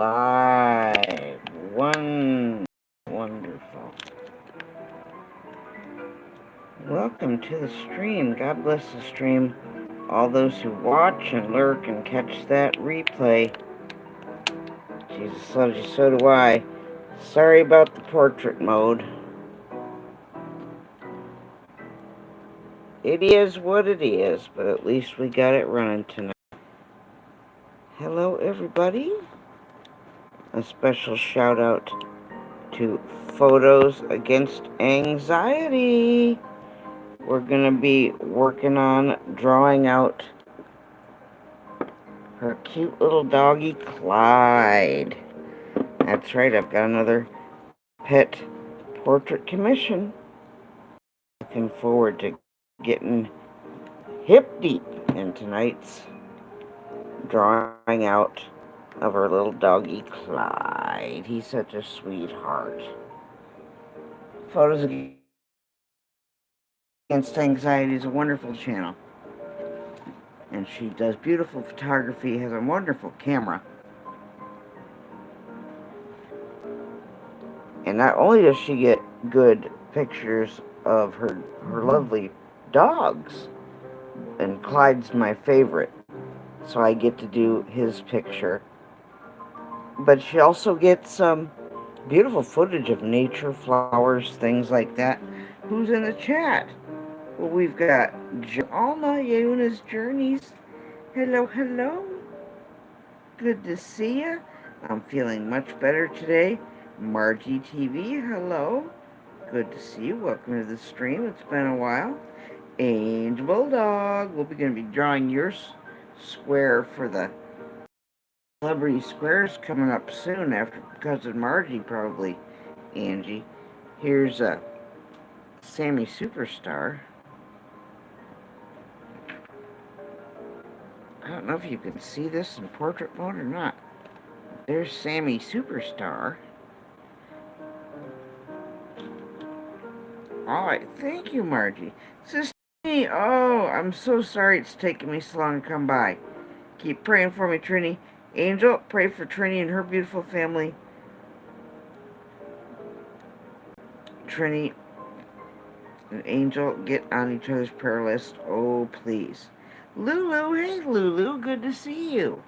live. Wonderful. Welcome to the stream. God bless the stream. All those who watch and lurk and catch that replay. Jesus loves you, so do I. Sorry about the portrait mode. It is what it is, but at least we got it running tonight. Hello, everybody. A special shout out to Photos Against Anxiety. We're going to be working on drawing out her cute little doggy, Clyde. That's right, I've got another pet portrait commission. Looking forward to getting hip deep in tonight's drawing out of her little doggy, Clyde. He's such a sweetheart. Photos Against Anxiety is a wonderful channel. And she does beautiful photography, has a wonderful camera. And not only does she get good pictures of her lovely dogs, and Clyde's my favorite, so I get to do his picture, but she also gets some beautiful footage of nature, flowers, things like that. Who's in the chat? Well, we've got Alma, Yuna's Journeys. Hello, hello. Good to see you. I'm feeling much better today. Margie TV, hello. Good to see you. Welcome to the stream. It's been a while. Angel Bulldog. We're going to be drawing your square for the Celebrity Squares coming up soon after Cousin Margie, probably, Angie. Here's a Sammy Superstar. I don't know if you can see this in portrait mode or not. There's Sammy Superstar. Alright, thank you, Margie. Sister, oh, I'm so sorry it's taking me so long to come by. Keep praying for me, Trini. Angel, pray for Trini and her beautiful family. Trini and Angel, get on each other's prayer list. Oh, please. Lulu, hey, Lulu, good to see you.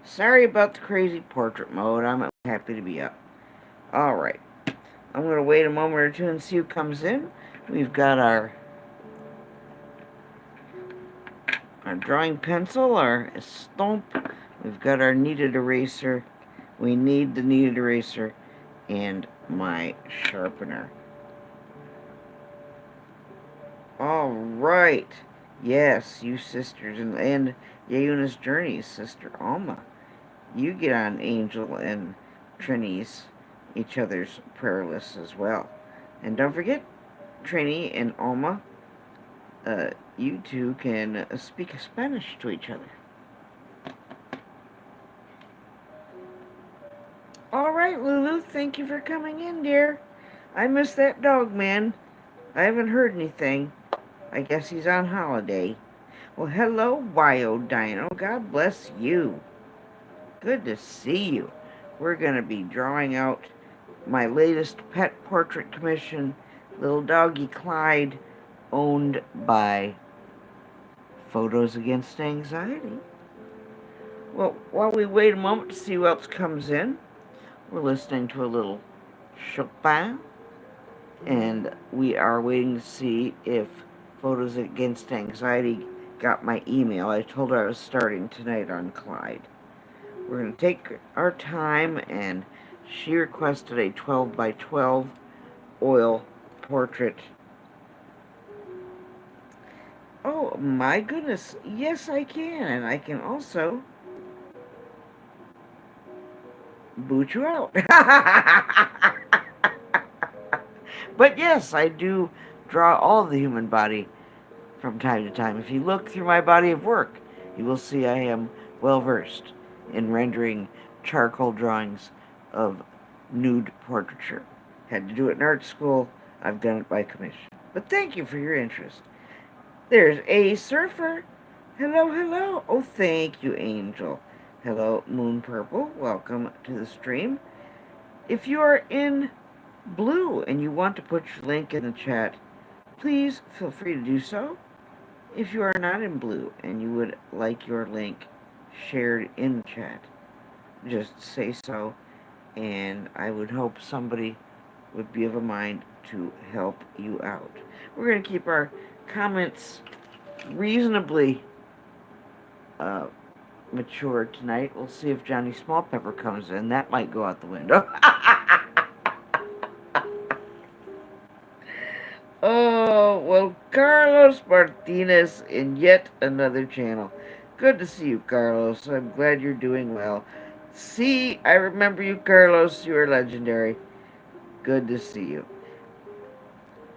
Sorry about the crazy portrait mode. I'm happy to be up. Alright. I'm going to wait a moment or two and see who comes in. We've got our drawing pencil, our stomp. We've got our kneaded eraser. We need the kneaded eraser and my sharpener. All right. Yes, you sisters and Yuna's Journeys, Sister Alma. You get on Angel and Trini's each other's prayer lists as well. And don't forget, Trini and Alma, you two can speak Spanish to each other. All right, Lulu, thank you for coming in, dear. I miss that dog, man. I haven't heard anything. I guess he's on holiday. Well, hello, Wild Dino. God bless you. Good to see you. We're going to be drawing out my latest pet portrait commission, little doggy Clyde, owned by Photos Against Anxiety. Well, while we wait a moment to see who else comes in, we're listening to a little Chopin, and we are waiting to see if Photos Against Anxiety got my email. I told her I was starting tonight on Clyde. We're going to take our time, and she requested a 12 by 12 oil portrait. Oh, my goodness. Yes, I can. And I can also boot you out. But yes, I do draw all the human body from time to time. If you look through my body of work, you will see I am well versed in rendering charcoal drawings of nude portraiture. Had to do it in art school. I've done it by commission. But thank you for your interest. There's a surfer. Hello, hello. Oh, thank you, Angel. Hello, Moon Purple. Welcome to the stream. If you are in blue and you want to put your link in the chat, please feel free to do so. If you are not in blue and you would like your link shared in the chat, just say so, and I would hope somebody would be of a mind to help you out. We're going to keep our comments reasonably uh, mature tonight. We'll see if Johnny Smallpepper comes in. That might go out the window. Oh, well, Carlos Martinez in yet another channel. Good to see you, Carlos. I'm glad you're doing well. See, I remember you, Carlos. You are legendary. Good to see you.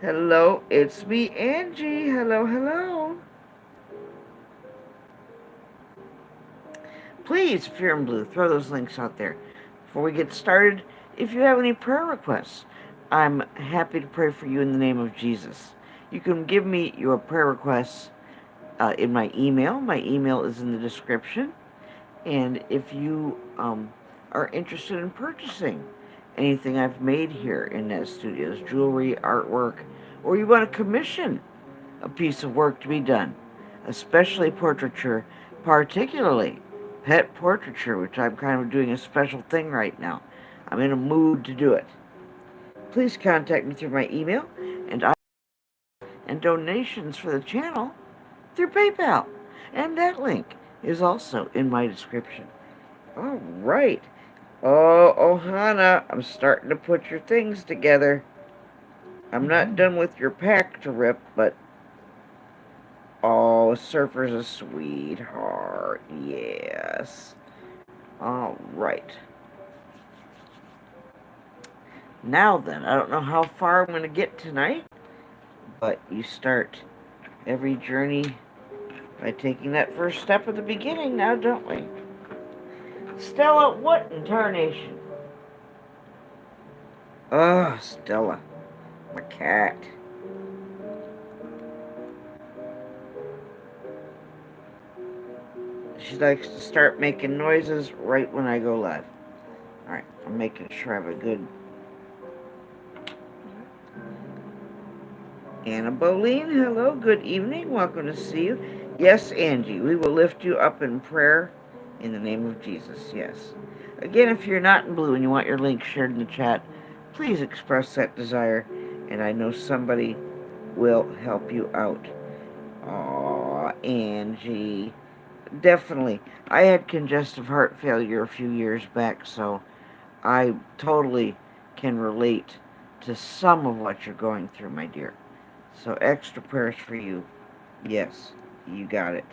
Hello, it's me, Angie. Hello, hello. Please, if you're in blue, throw those links out there. Before we get started, if you have any prayer requests, I'm happy to pray for you in the name of Jesus. You can give me your prayer requests in my email. My email is in the description. And if you are interested in purchasing anything I've made here in Net Studios, jewelry, artwork, or you want to commission a piece of work to be done, especially portraiture, particularly pet portraiture, which I'm kind of doing a special thing right now. I'm in a mood to do it. Please contact me through my email and donations for the channel through PayPal. And that link is also in my description. All right. Oh, Ohana, I'm starting to put your things together. I'm not done with your pack to rip, but oh, Surfer's a sweetheart. Yes. All right. Now then, I don't know how far I'm going to get tonight, but you start every journey by taking that first step at the beginning now, don't we? Stella, what in tarnation? Oh, Stella, my cat. She likes to start making noises right when I go live. Alright, I'm making sure I have a good... Anna Boleen, hello, good evening, welcome to see you. Yes, Angie, we will lift you up in prayer in the name of Jesus, yes. Again, if you're not in blue and you want your link shared in the chat, please express that desire, and I know somebody will help you out. Aw, Angie. Definitely. I had congestive heart failure a few years back, so I totally can relate to some of what you're going through, my dear. So extra prayers for you. Yes, you got it.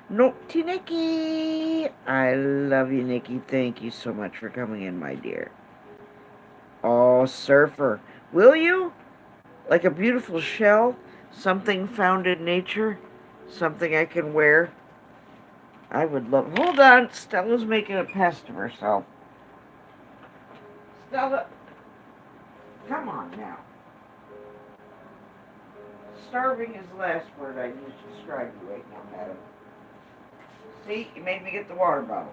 Naughty Nikki! I love you, Nikki. Thank you so much for coming in, my dear. Oh, Surfer. Will you? Like a beautiful shell? Something found in nature? Something I can wear? I would love... Hold on. Stella's making a pest of herself. Stella, come on now. Starving is the last word I use to describe you right now, madam. See, you made me get the water bottle.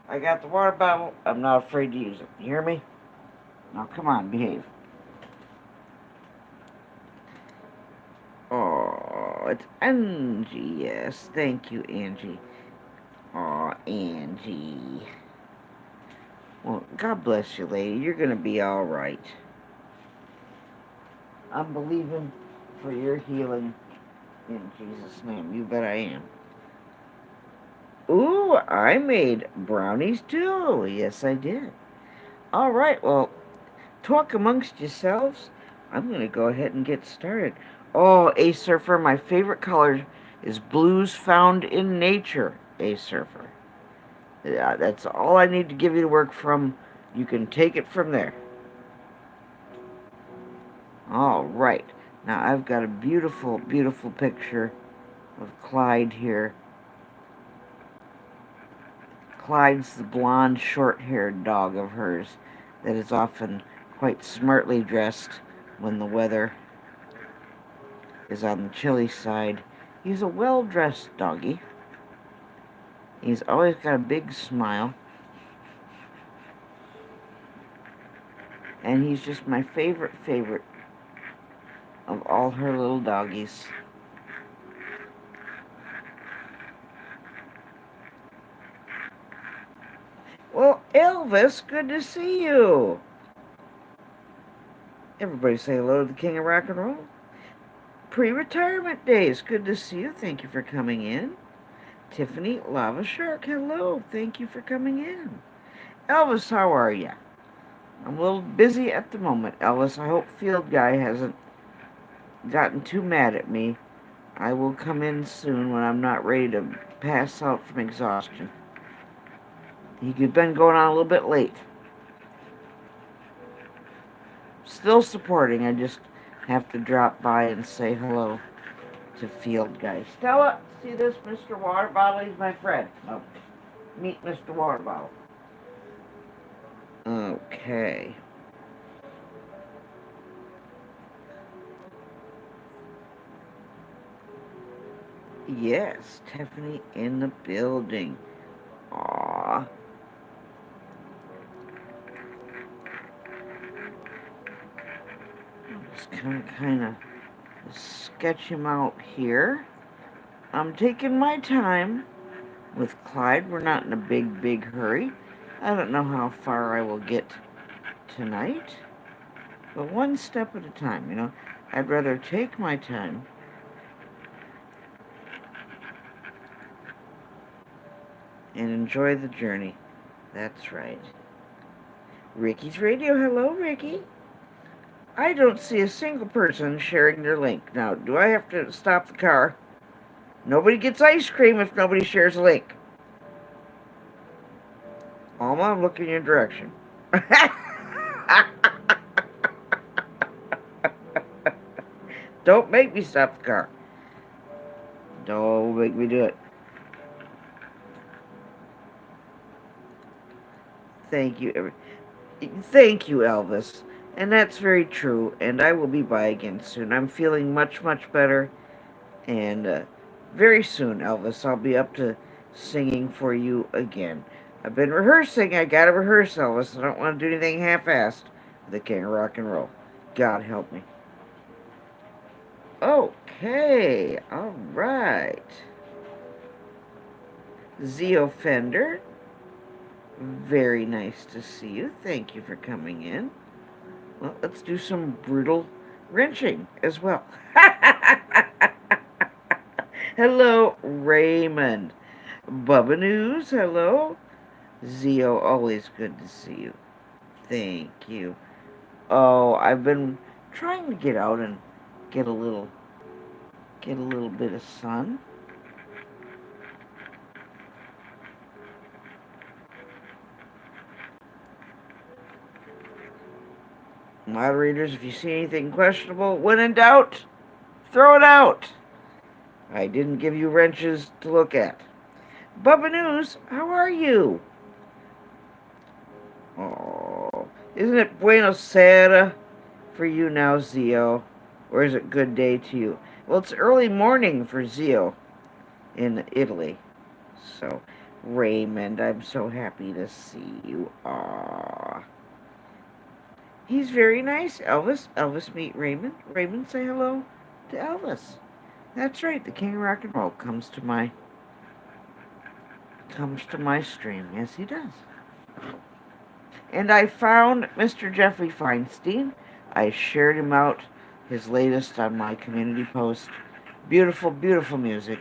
I got the water bottle. I'm not afraid to use it. You hear me? Now, come on, behave. Oh, it's Angie. Yes, thank you, Angie. Oh, Angie. Well, God bless you, lady. You're going to be all right. I'm believing for your healing in Jesus' name. You bet I am. Ooh, I made brownies too. Yes, I did. All right, well, talk amongst yourselves. I'm going to go ahead and get started. Oh, A Surfer, my favorite color is blues found in nature, A Surfer. Yeah, that's all I need to give you to work from. You can take it from there. All right. Now I've got a beautiful, beautiful picture of Clyde here. Clyde's the blonde, short-haired dog of hers that is often quite smartly dressed when the weather is on the chilly side. He's a well-dressed doggy. He's always got a big smile. And he's just my favorite of all her little doggies. Well, Elvis, good to see you. Everybody say hello to the King of Rock and Roll. Pre-retirement days, good to see you. Thank you for coming in. Tiffany Lava Shark, hello. Thank you for coming in. Elvis, how are ya? I'm a little busy at the moment, Elvis. I hope Field Guy hasn't gotten too mad at me. I will come in soon when I'm not ready to pass out from exhaustion. He's been going on a little bit late. Still supporting. I just have to drop by and say hello to Field Guy. Stella, see this Mr. Water Bottle? He's my friend. Oh, meet Mr. Water Bottle. Okay. Yes, Tiffany in the building. Aww. Just kind of sketch him out here. I'm taking my time with Clyde. We're not in a big hurry. I don't know how far I will get tonight, but one step at a time, you know. I'd rather take my time and enjoy the journey. That's right. Ricky's Radio. Hello, Ricky. I don't see a single person sharing their link. Now, do I have to stop the car? Nobody gets ice cream if nobody shares a link. Alma, I'm looking in your direction. Don't make me stop the car. Don't make me do it. Thank you. Thank you, Elvis. And that's very true. And I will be by again soon. I'm feeling much better. And very soon, Elvis, I'll be up to singing for you again. I've been rehearsing. I gotta rehearse, Elvis. I don't want to do anything half-assed with the King of Rock and Roll. God help me. Okay, all right. Zeo Fender, very nice to see you. Thank you for coming in. Well, let's do some brutal wrenching as well. Hello, Raymond. Bubba News, hello. Zeo, always good to see you. Thank you. Oh, I've been trying to get out and get a little bit of sun. Moderators, if you see anything questionable, when in doubt, throw it out. I didn't give you wrenches to look at. Bubba News, how are you? Oh, isn't it Buenos Sera for you now, Zio? Or is it good day to you? Well, it's early morning for Zio in Italy. So, Raymond, I'm so happy to see you. Aww. He's very nice, Elvis. Elvis, meet Raymond. Raymond, say hello to Elvis. That's right, the King of Rock and Roll comes to my stream. Yes, he does. And I found Mr. Jeffrey Feinstein. I shared him out, his latest on my community post. Beautiful, beautiful music.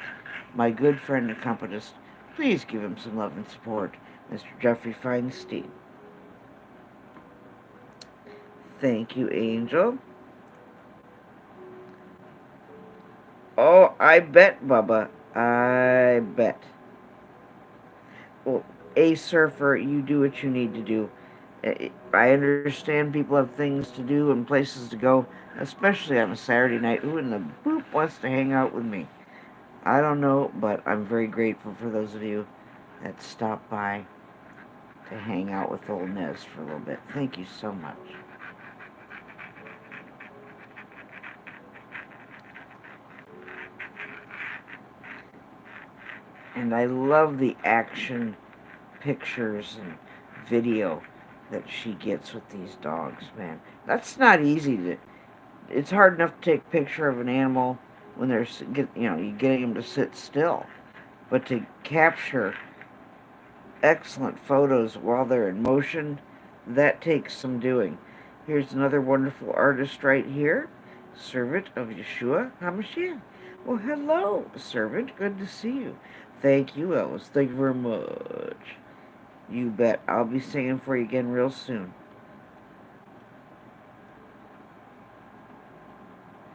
My good friend and accompanist. Please give him some love and support, Mr. Jeffrey Feinstein. Thank you, Angel. Oh, I bet, Bubba. I bet. Well, a surfer, you do what you need to do. I understand people have things to do and places to go, especially on a Saturday night. Who in the boop wants to hang out with me? I don't know, but I'm very grateful for those of you that stopped by to hang out with old Nez for a little bit. Thank you so much. And I love the action pictures and video that she gets with these dogs, man. That's not easy to. It's hard enough to take a picture of an animal when they're you getting them to sit still, but to capture excellent photos while they're in motion, that takes some doing. Here's another wonderful artist right here, servant of Yeshua HaMashiach. Well, hello, servant. Good to see you. Thank you, Ellis. Thank you very much. You bet. I'll be singing for you again real soon.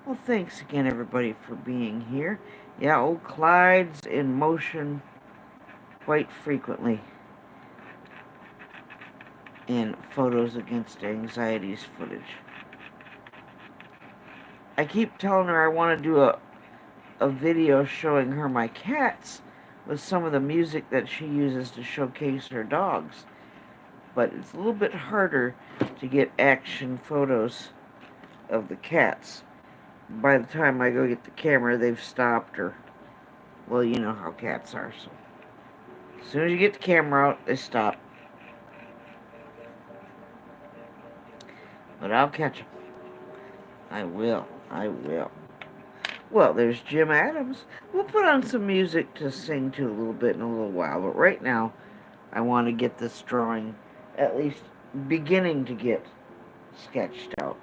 Well, thanks again, everybody, for being here. Yeah, old Clyde's in motion quite frequently in Photos Against Anxiety's footage. I keep telling her I want to do a video showing her my cats with some of the music that she uses to showcase her dogs. But it's a little bit harder to get action photos of the cats. By the time I go get the camera, they've stopped, or, well, you know how cats are. So as soon as you get the camera out, they stop. But I'll catch them. I will. Well, there's Jim Adams. We'll put on some music to sing to a little bit in a little while. But right now, I want to get this drawing at least beginning to get sketched out.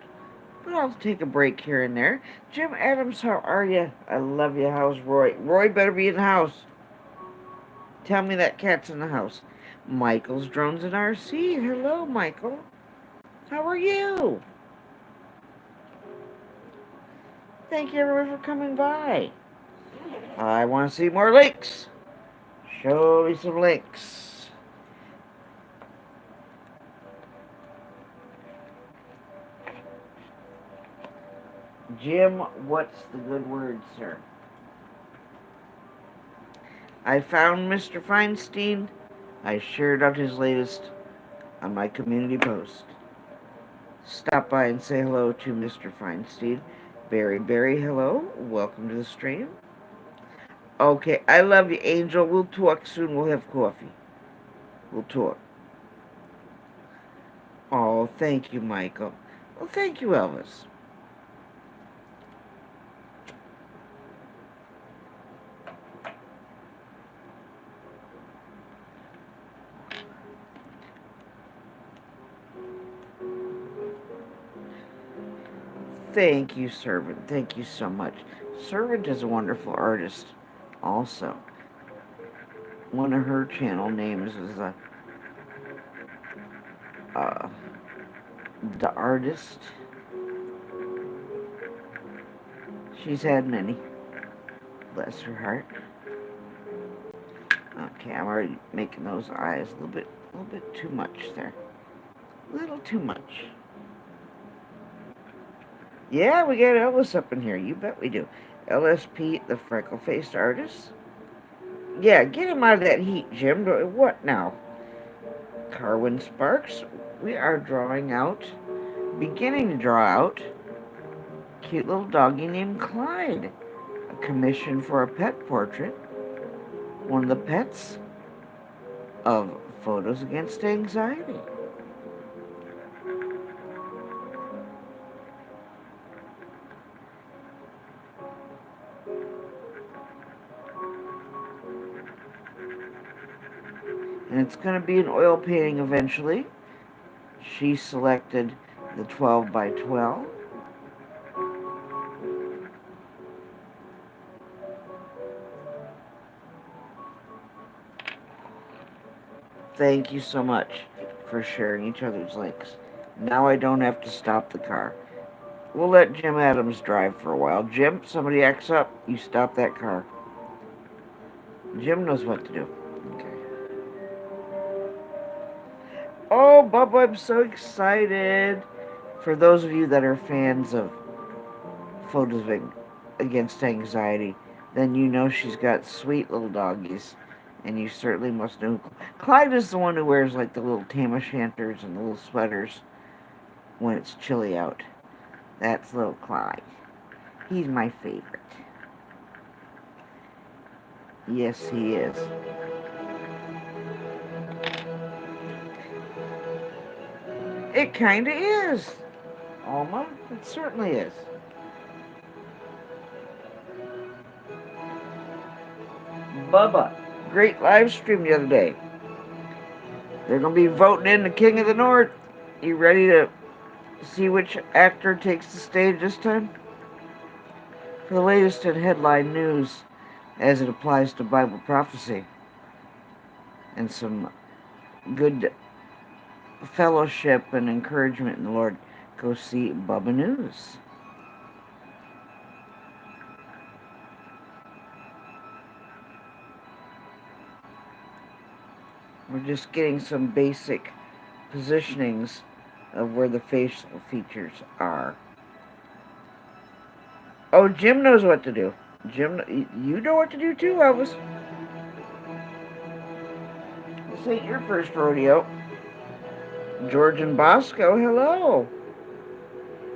But I'll take a break here and there. Jim Adams, how are you? I love you. How's Roy? Roy better be in the house. Tell me that cat's in the house. Michael's Drones and RC. Hello, Michael. How are you? Thank you, everyone, for coming by. I want to see more links. Show me some links. Jim, what's the good word, sir? I found Mr. Feinstein. I shared out his latest on my community post. Stop by and say hello to Mr. Feinstein. Barry, hello. Welcome to the stream. Okay, I love you, Angel. We'll talk soon. We'll have coffee. We'll talk. Oh, thank you, Michael. Well, thank you, Elvis. Thank you, Servant. Thank you so much. Servant is a wonderful artist also. One of her channel names is The Artist. She's had many. Bless her heart. Okay, I'm already making those eyes a little bit too much there. A little too much. Yeah, we got Elvis up in here. You bet we do. LSP, the freckle-faced artist. Yeah, get him out of that heat, Jim. What now? Carwin Sparks. We are beginning to draw out, cute little doggy named Clyde. A commission for a pet portrait. One of the pets of Photos Against Anxiety. And it's going to be an oil painting eventually. She selected the 12 by 12. Thank you so much for sharing each other's links. Now I don't have to stop the car. We'll let Jim Adams drive for a while. Jim, somebody acts up, you stop that car. Jim knows what to do. Okay. Oh, Bubba, I'm so excited. For those of you that are fans of Photos Against Anxiety, then you know she's got sweet little doggies. And you certainly must know. Clyde is the one who wears like the little tam o' shanters and the little sweaters when it's chilly out. That's little Clyde. He's my favorite. Yes, he is. It kinda is, Alma. It certainly is. Bubba, great live stream the other day. They're gonna be voting in the King of the North. You ready to see which actor takes the stage this time? For the latest in headline news as it applies to Bible prophecy and some good fellowship and encouragement in the Lord, go see Bubba News. We're just getting some basic positionings of where the facial features are. Oh, Jim knows what to do. Jim, you know what to do too, Elvis. This ain't your first rodeo. George and Bosco, hello.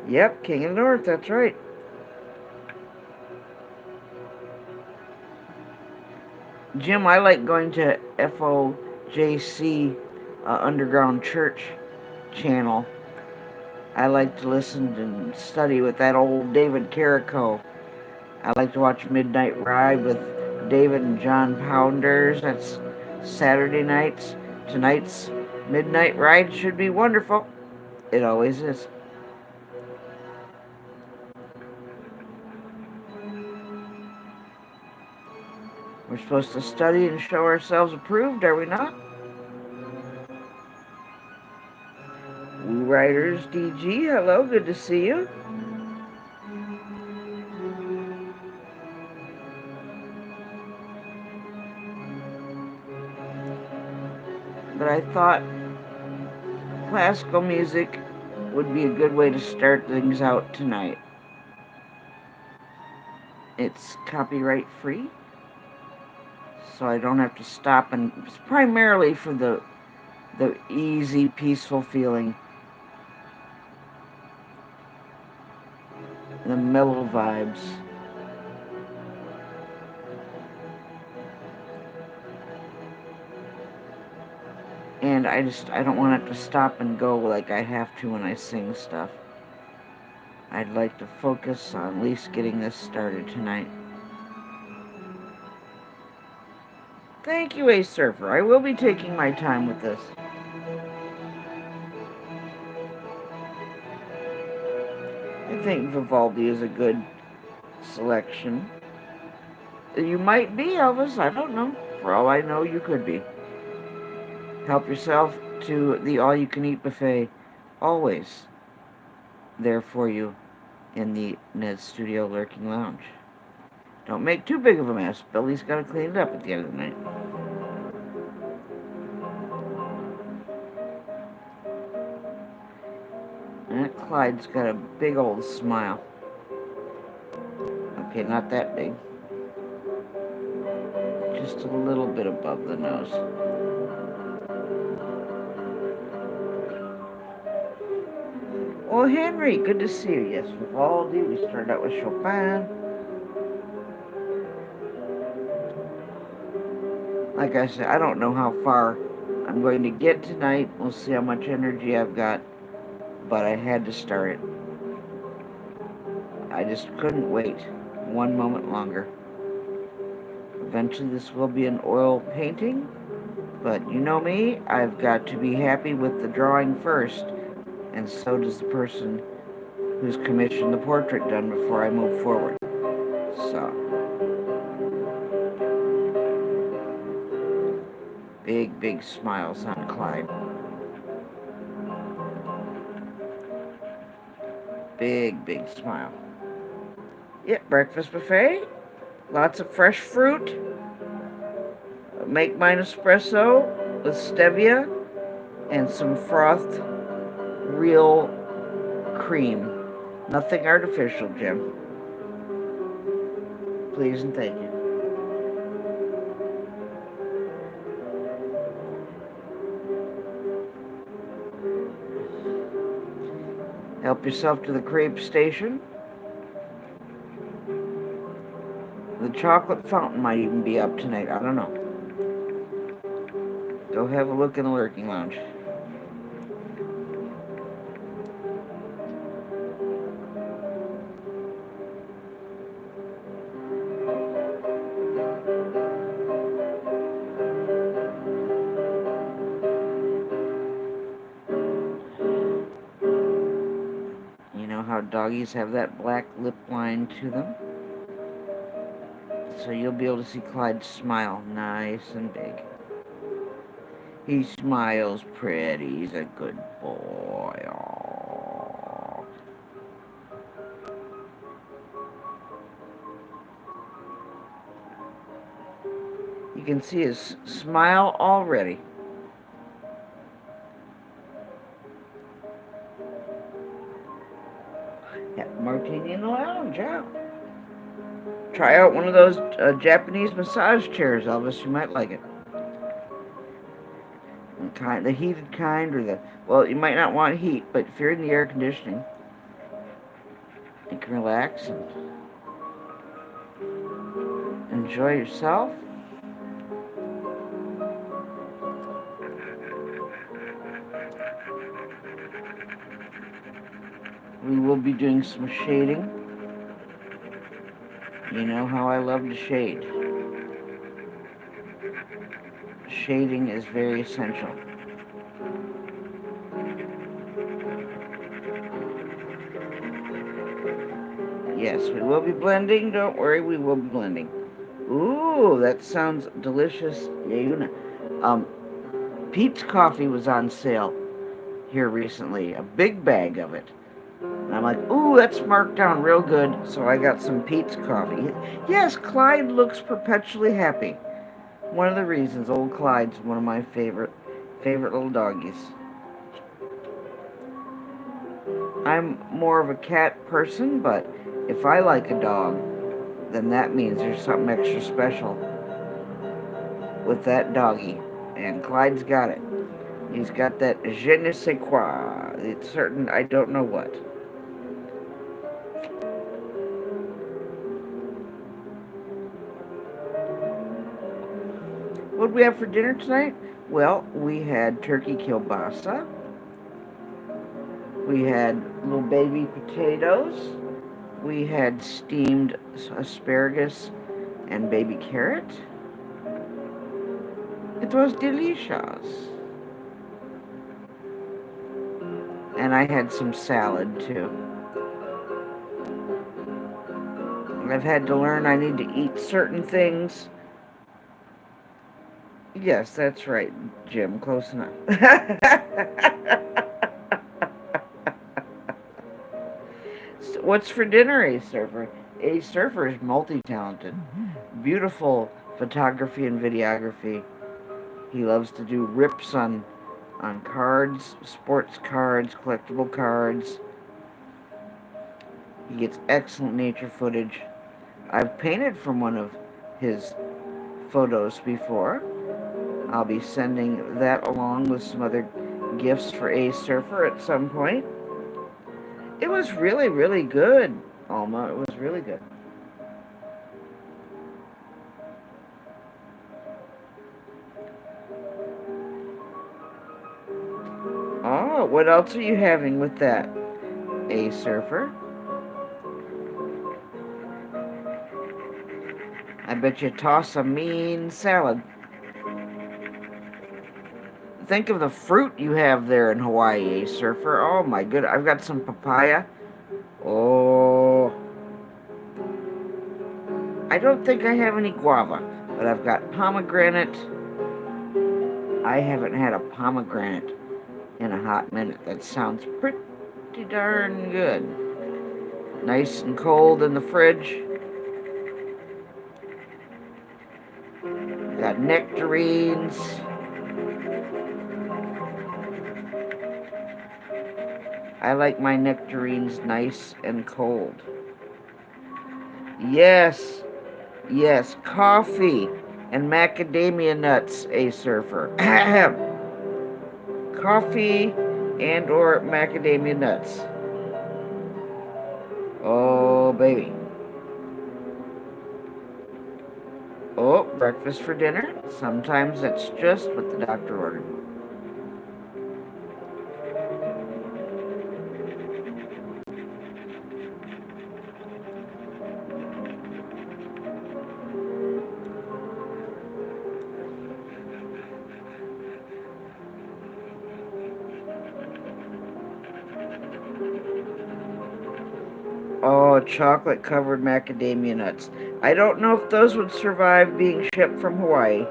Yep, King of the North, that's right. Jim, I like going to FOJC Underground Church channel. I like to listen and study with that old David Carrico. I like to watch Midnight Ride with David and John Pounders. That's Saturday nights. Tonight's Midnight Ride should be wonderful. It always is. We're supposed to study and show ourselves approved, are we not? Woo Riders DG, hello, good to see you. But I thought classical music would be a good way to start things out tonight. It's copyright free, so I don't have to stop, and it's primarily for the easy, peaceful feeling, the mellow vibes. And I don't want to have to stop and go like I have to when I sing stuff. I'd like to focus on at least getting this started tonight. Thank you, Ace Surfer. I will be taking my time with this. I think Vivaldi is a good selection. You might be, Elvis. I don't know. For all I know, you could be. Help yourself to the all-you-can-eat buffet. Always there for you in the Ned's Studio Lurking Lounge. Don't make too big of a mess. Billy's got to clean it up at the end of the night. And Clyde's got a big old smile. Okay, not that big. Just a little bit above the nose. Oh, Henry, good to see you. Yes, Vivaldi. We started out with Chopin. Like I said, I don't know how far I'm going to get tonight. We'll see how much energy I've got. But I had to start it. I just couldn't wait one moment longer. Eventually this will be an oil painting. But you know me, I've got to be happy with the drawing first. And so does the person who's commissioned the portrait done before I move forward. So, big, big smiles on Clyde. Big, big smile. Yep, breakfast buffet. Lots of fresh fruit. Make mine espresso with stevia and some frothed real cream. Nothing artificial, Jim. Please and thank you. Help yourself to the crepe station. The chocolate fountain might even be up tonight. I don't know. Go have a look in the lurking lounge. You know how doggies have that black lip line to them? So you'll be able to see Clyde smile nice and big. He smiles pretty. He's a good boy. Aww. You can see his smile already. Martini in the lounge, yeah. Try out one of those Japanese massage chairs, Elvis. You might like it. The heated kind, or well, you might not want heat, but if you're in the air conditioning, you can relax and enjoy yourself. We will be doing some shading. You know how I love to shade. Shading is very essential. Yes, we will be blending. Don't worry, we will be blending. Ooh, that sounds delicious. Pete's coffee was on sale here recently. A big bag of it. And I'm like, ooh, that's marked down real good. So I got some Pete's coffee. Yes, Clyde looks perpetually happy. One of the reasons old Clyde's one of my favorite little doggies. I'm more of a cat person, but if I like a dog, then that means there's something extra special with that doggie. And Clyde's got it. He's got that je ne sais quoi. It's certain, I don't know what. What did we have for dinner tonight? Well, we had turkey kielbasa. We had little baby potatoes. We had steamed asparagus and baby carrot. It was delicious. And I had some salad too. I've had to learn I need to eat certain things. Yes, that's right, Jim. Close enough. What's for dinner, Ace Surfer? Ace Surfer is multi-talented. Beautiful photography and videography. He loves to do rips on cards, sports cards, collectible cards. He gets excellent nature footage. I've painted from one of his photos before. I'll be sending that along with some other gifts for Ace Surfer at some point. It was really, really good, Alma. It was really good. Oh, what else are you having with that, Ace Surfer? I bet you toss a mean salad. Think of the fruit you have there in Hawaii, Ace Surfer. Oh my goodness, I've got some papaya. Oh. I don't think I have any guava, but I've got pomegranate. I haven't had a pomegranate in a hot minute. That sounds pretty darn good. Nice and cold in the fridge. Got nectarines. I like my nectarines nice and cold. Yes, coffee and macadamia nuts, Ace Surfer. Coffee and or macadamia nuts. Oh, baby. breakfast for dinner. Sometimes it's just what the doctor ordered. Oh, chocolate covered macadamia nuts. I don't know if those would survive being shipped from Hawaii.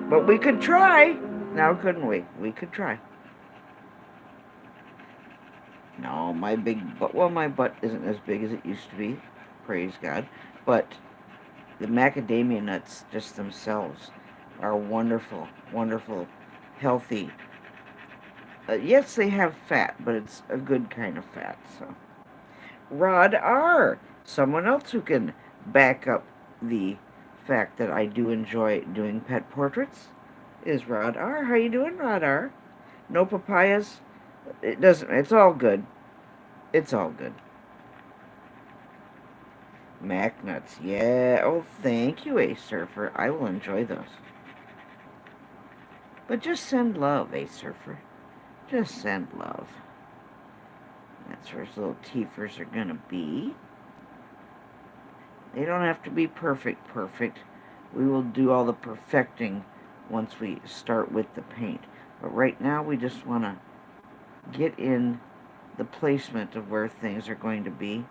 But we could try. Now, couldn't we? We could try. No, my big butt, well, my butt isn't as big as it used to be. Praise God. But the macadamia nuts just themselves are wonderful, wonderful, healthy. Yes, they have fat, but it's a good kind of fat. So, Rod R., someone else who can back up the fact that I do enjoy doing pet portraits, is Rod R. How you doing, Rod R? No papayas? It doesn't. It's all good. It's all good. Mac nuts, yeah. Oh, thank you, Ace Surfer. I will enjoy those. But just send love, Ace Surfer. Just send love. That's where his little teethers are gonna be. They don't have to be perfect. We will do all the perfecting once we start with the paint. But right now we just want to get in the placement of where things are going to be.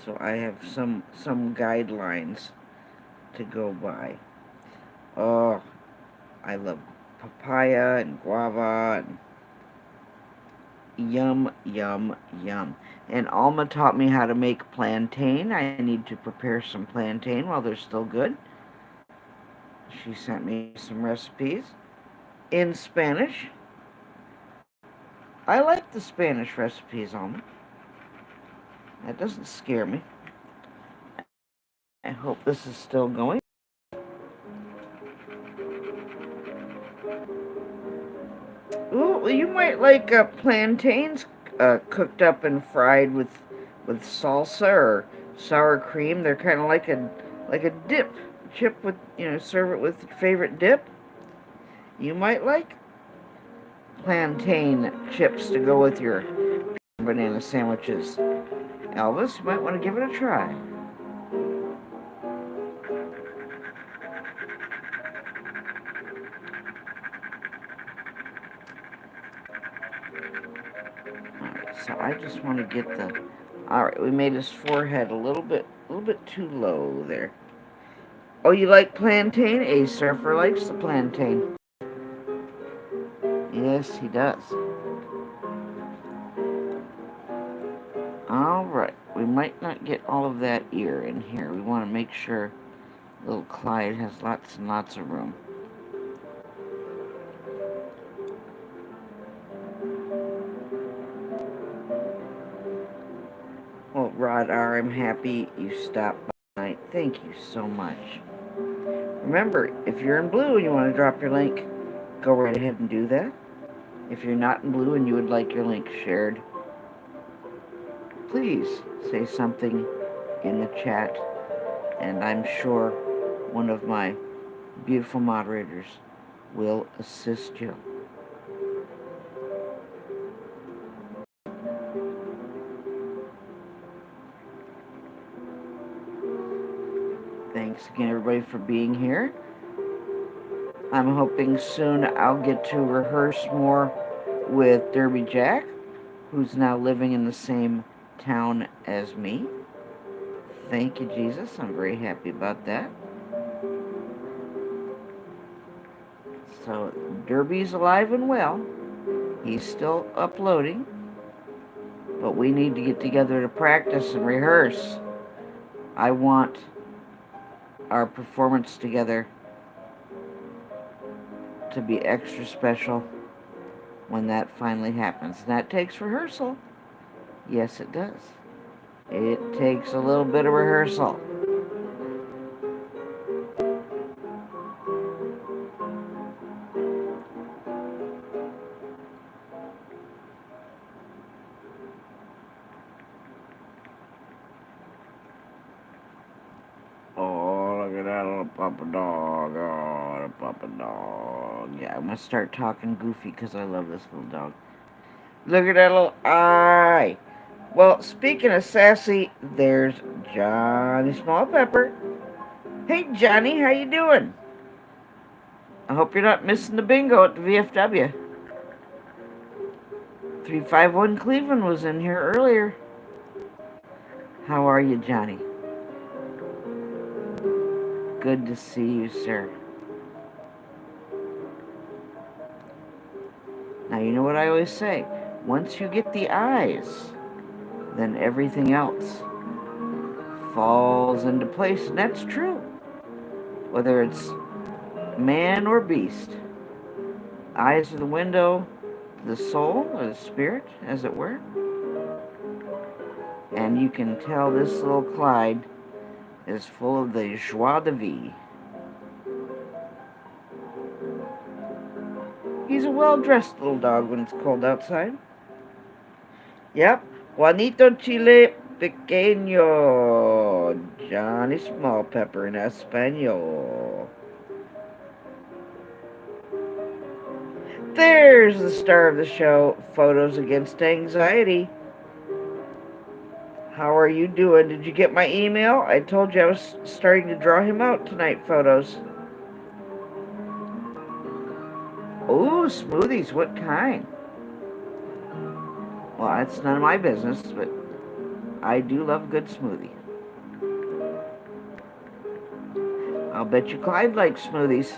So I have some guidelines to go by. Oh, I love papaya and guava and yum, yum, yum. And Alma taught me how to make plantain. I need to prepare some plantain while they're still good. She sent me some recipes in Spanish. I like the Spanish recipes, Alma. That doesn't scare me. I hope this is still going. Ooh, well, you might like plantains cooked up and fried with salsa or sour cream. They're kind of like a dip chip with serve it with your favorite dip. You might like plantain chips to go with your banana sandwiches. Elvis, you might want to give it a try. Alright, so I just want to get the... Alright, we made his forehead a little bit too low there. Oh, you like plantain? A surfer likes the plantain. Yes, he does. Alright, we might not get all of that ear in here. We want to make sure little Clyde has lots and lots of room. Well, Rod R., I'm happy you stopped by tonight. Thank you so much. Remember, if you're in blue and you want to drop your link, go right ahead and do that. If you're not in blue and you would like your link shared, please say something in the chat, and I'm sure one of my beautiful moderators will assist you. Thanks again, everybody, for being here. I'm hoping soon I'll get to rehearse more with Derby Jack, who's now living in the same town as me. Thank you, Jesus. I'm very happy about that. So, Derby's alive and well. He's still uploading. But we need to get together to practice and rehearse. I want our performance together to be extra special when that finally happens. And that takes rehearsal. Yes, it does. It takes a little bit of rehearsal. at that little papa dog. Oh, the papa dog. Yeah, I'm going to start talking goofy because I love this little dog. Look at that little eye. Well, speaking of sassy, there's Johnny Small Pepper. Hey, Johnny, how you doing? I hope you're not missing the bingo at the VFW. 351 Cleveland was in here earlier. How are you, Johnny? Good to see you, sir. Now, you know what I always say. Once you get the eyes, then everything else falls into place. And that's true. Whether it's man or beast. Eyes are the window to the soul or the spirit, as it were. And you can tell this little Clyde is full of the joie de vivre. He's a well-dressed little dog when it's cold outside. Yep, Juanito Chile Pequeño, Johnny Small Pepper in Espanol. There's the star of the show, Photos Against Anxiety. How are you doing? Did you get my email? I told you I was starting to draw him out tonight, Photos. Ooh, smoothies, what kind? Well, that's none of my business, but I do love a good smoothie. I'll bet you Clyde likes smoothies.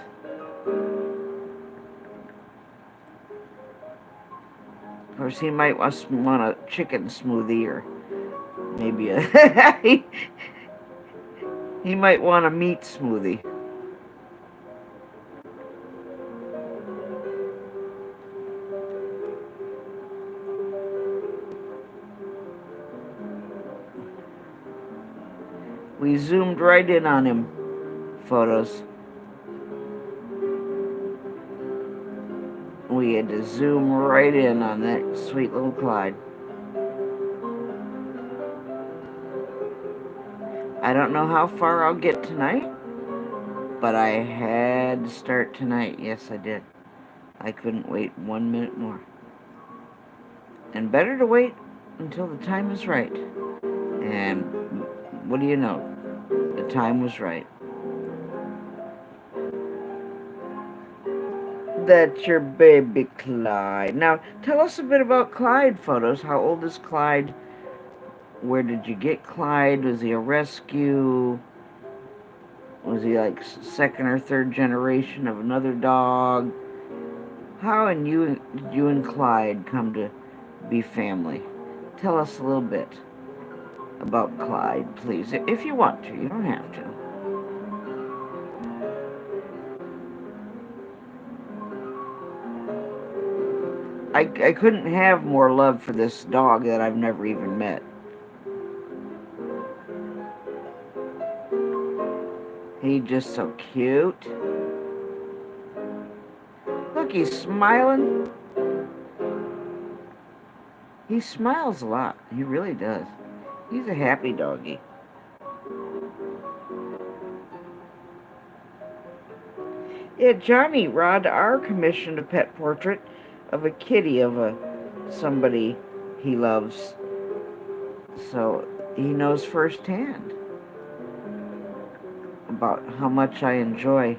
Of course, he might want a chicken smoothie or maybe a... he might want a meat smoothie. We zoomed right in on him, Photos. We had to zoom right in on that sweet little Clyde. I don't know how far I'll get tonight, but I had to start tonight. Yes, I did. I couldn't wait 1 minute more. And better to wait until the time is right. And what do you know? The time was right. That's your baby Clyde. Now, tell us a bit about Clyde, Photos. How old is Clyde? Where did you get Clyde? Was he a rescue? Was he like second or third generation of another dog? How did you and Clyde come to be family? Tell us a little bit about Clyde, please. If you want to, you don't have to. I couldn't have more love for this dog that I've never even met. He's just so cute. Look, he's smiling. He smiles a lot. He really does. He's a happy doggy. Yeah, Johnny Rod R. commissioned a pet portrait of a kitty of somebody he loves. So he knows firsthand about how much I enjoy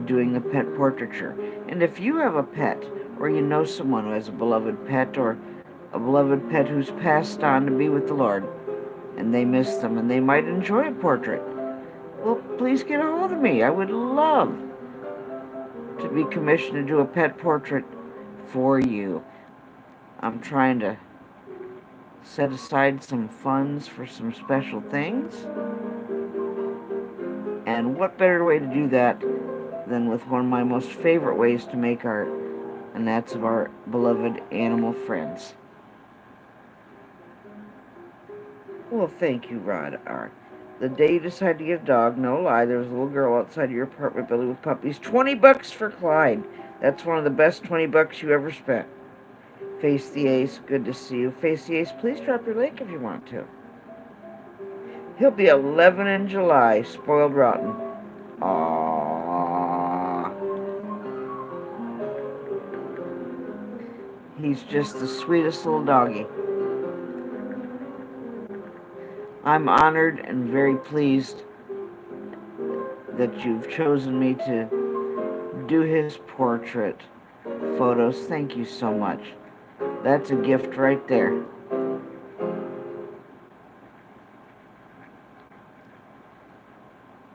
doing the pet portraiture. And if you have a pet, or you know someone who has a beloved pet, or a beloved pet who's passed on to be with the Lord, and they miss them, and they might enjoy a portrait, well, please get a hold of me. I would love to be commissioned to do a pet portrait for you. I'm trying to set aside some funds for some special things. And what better way to do that than with one of my most favorite ways to make art, and that's of our beloved animal friends. Well, thank you, Rod R. The day you decided to get a dog, no lie, there was a little girl outside your apartment building with puppies. $20 for Clyde. That's one of the best $20 you ever spent. Face the Ace, good to see you. Face the Ace, please drop your link if you want to. He'll be 11 in July, spoiled rotten. Aww. He's just the sweetest little doggy. I'm honored and very pleased that you've chosen me to do his portrait photos. Thank you so much. That's a gift right there.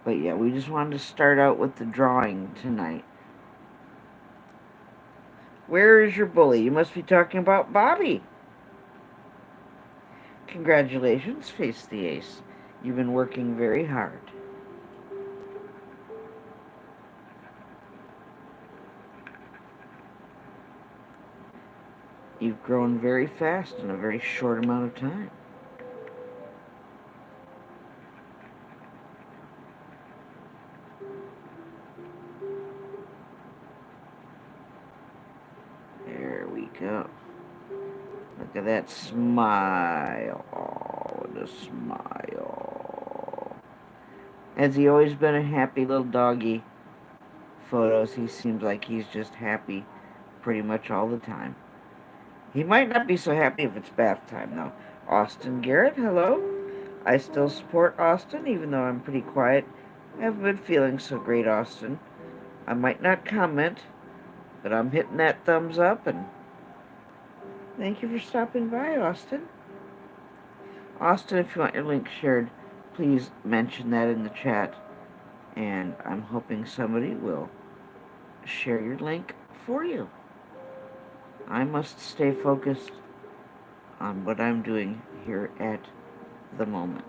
But yeah, we just wanted to start out with the drawing tonight. Where is your bully? You must be talking about Bobby. Congratulations, Face the Ace. You've been working very hard. You've grown very fast in a very short amount of time. There we go. Look at that smile. Oh, what a smile. Has he always been a happy little doggy? Photos, he seems like he's just happy pretty much all the time. He might not be so happy if it's bath time, though. Austin Garrett, hello. I still support Austin, even though I'm pretty quiet. I haven't been feeling so great, Austin. I might not comment, but I'm hitting that thumbs up, and thank you for stopping by, Austin. Austin, if you want your link shared, please mention that in the chat, and I'm hoping somebody will share your link for you. I must stay focused on what I'm doing here at the moment.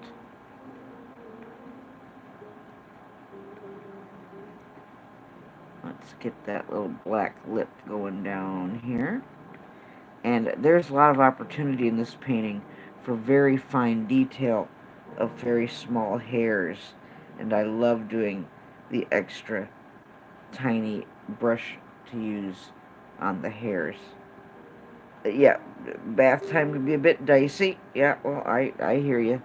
Let's get that little black lip going down here. And there's a lot of opportunity in this painting for very fine detail of very small hairs. And I love doing the extra tiny brush to use on the hairs. Yeah, bath time can be a bit dicey. Yeah, well, I hear you.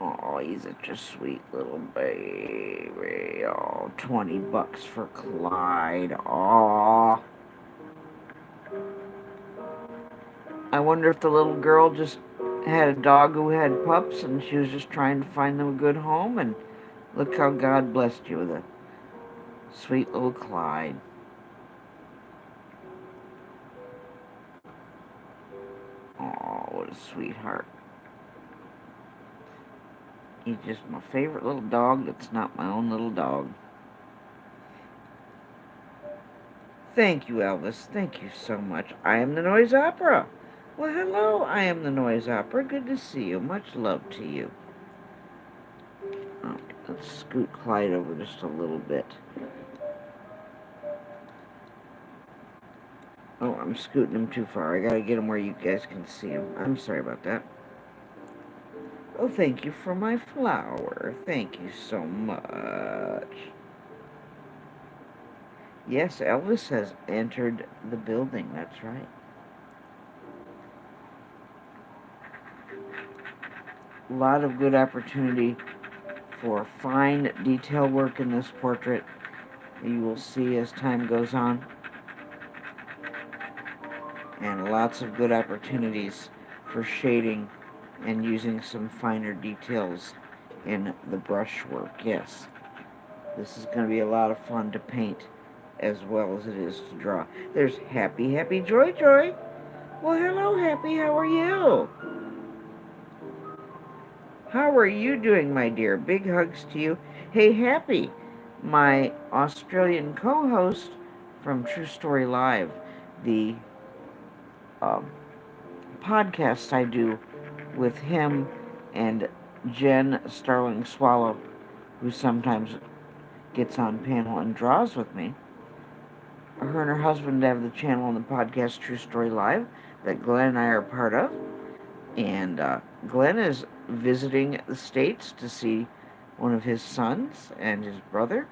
Oh, he's such a sweet little baby. Oh, $20 for Clyde. Oh. I wonder if the little girl just had a dog who had pups and she was just trying to find them a good home, and look how God blessed you with a sweet little Clyde. Oh, what a sweetheart. He's just my favorite little dog that's not my own little dog. Thank you, Elvis. Thank you so much. I am the Noise Opera. Well, hello, I am the Noise Opera. Good to see you. Much love to you. Oh, let's scoot Clyde over just a little bit. Oh, I'm scooting him too far. I gotta get him where you guys can see him. I'm sorry about that. Oh, thank you for my flower. Thank you so much. Yes, Elvis has entered the building. That's right. A lot of good opportunity for fine detail work in this portrait. You will see as time goes on. And lots of good opportunities for shading and using some finer details in the brushwork. Yes, this is going to be a lot of fun to paint as well as it is to draw. There's Happy, Happy, Joy, Joy. Well, hello, Happy. How are you? How are you doing, my dear? Big hugs to you. Hey, Happy, my Australian co-host from True Story Live, the podcast I do with him and Jen Starling Swallow, who sometimes gets on panel and draws with me. Her and her husband have the channel on the podcast True Story Live that Glenn and I are part of. And Glenn is visiting the States to see one of his sons and his brother.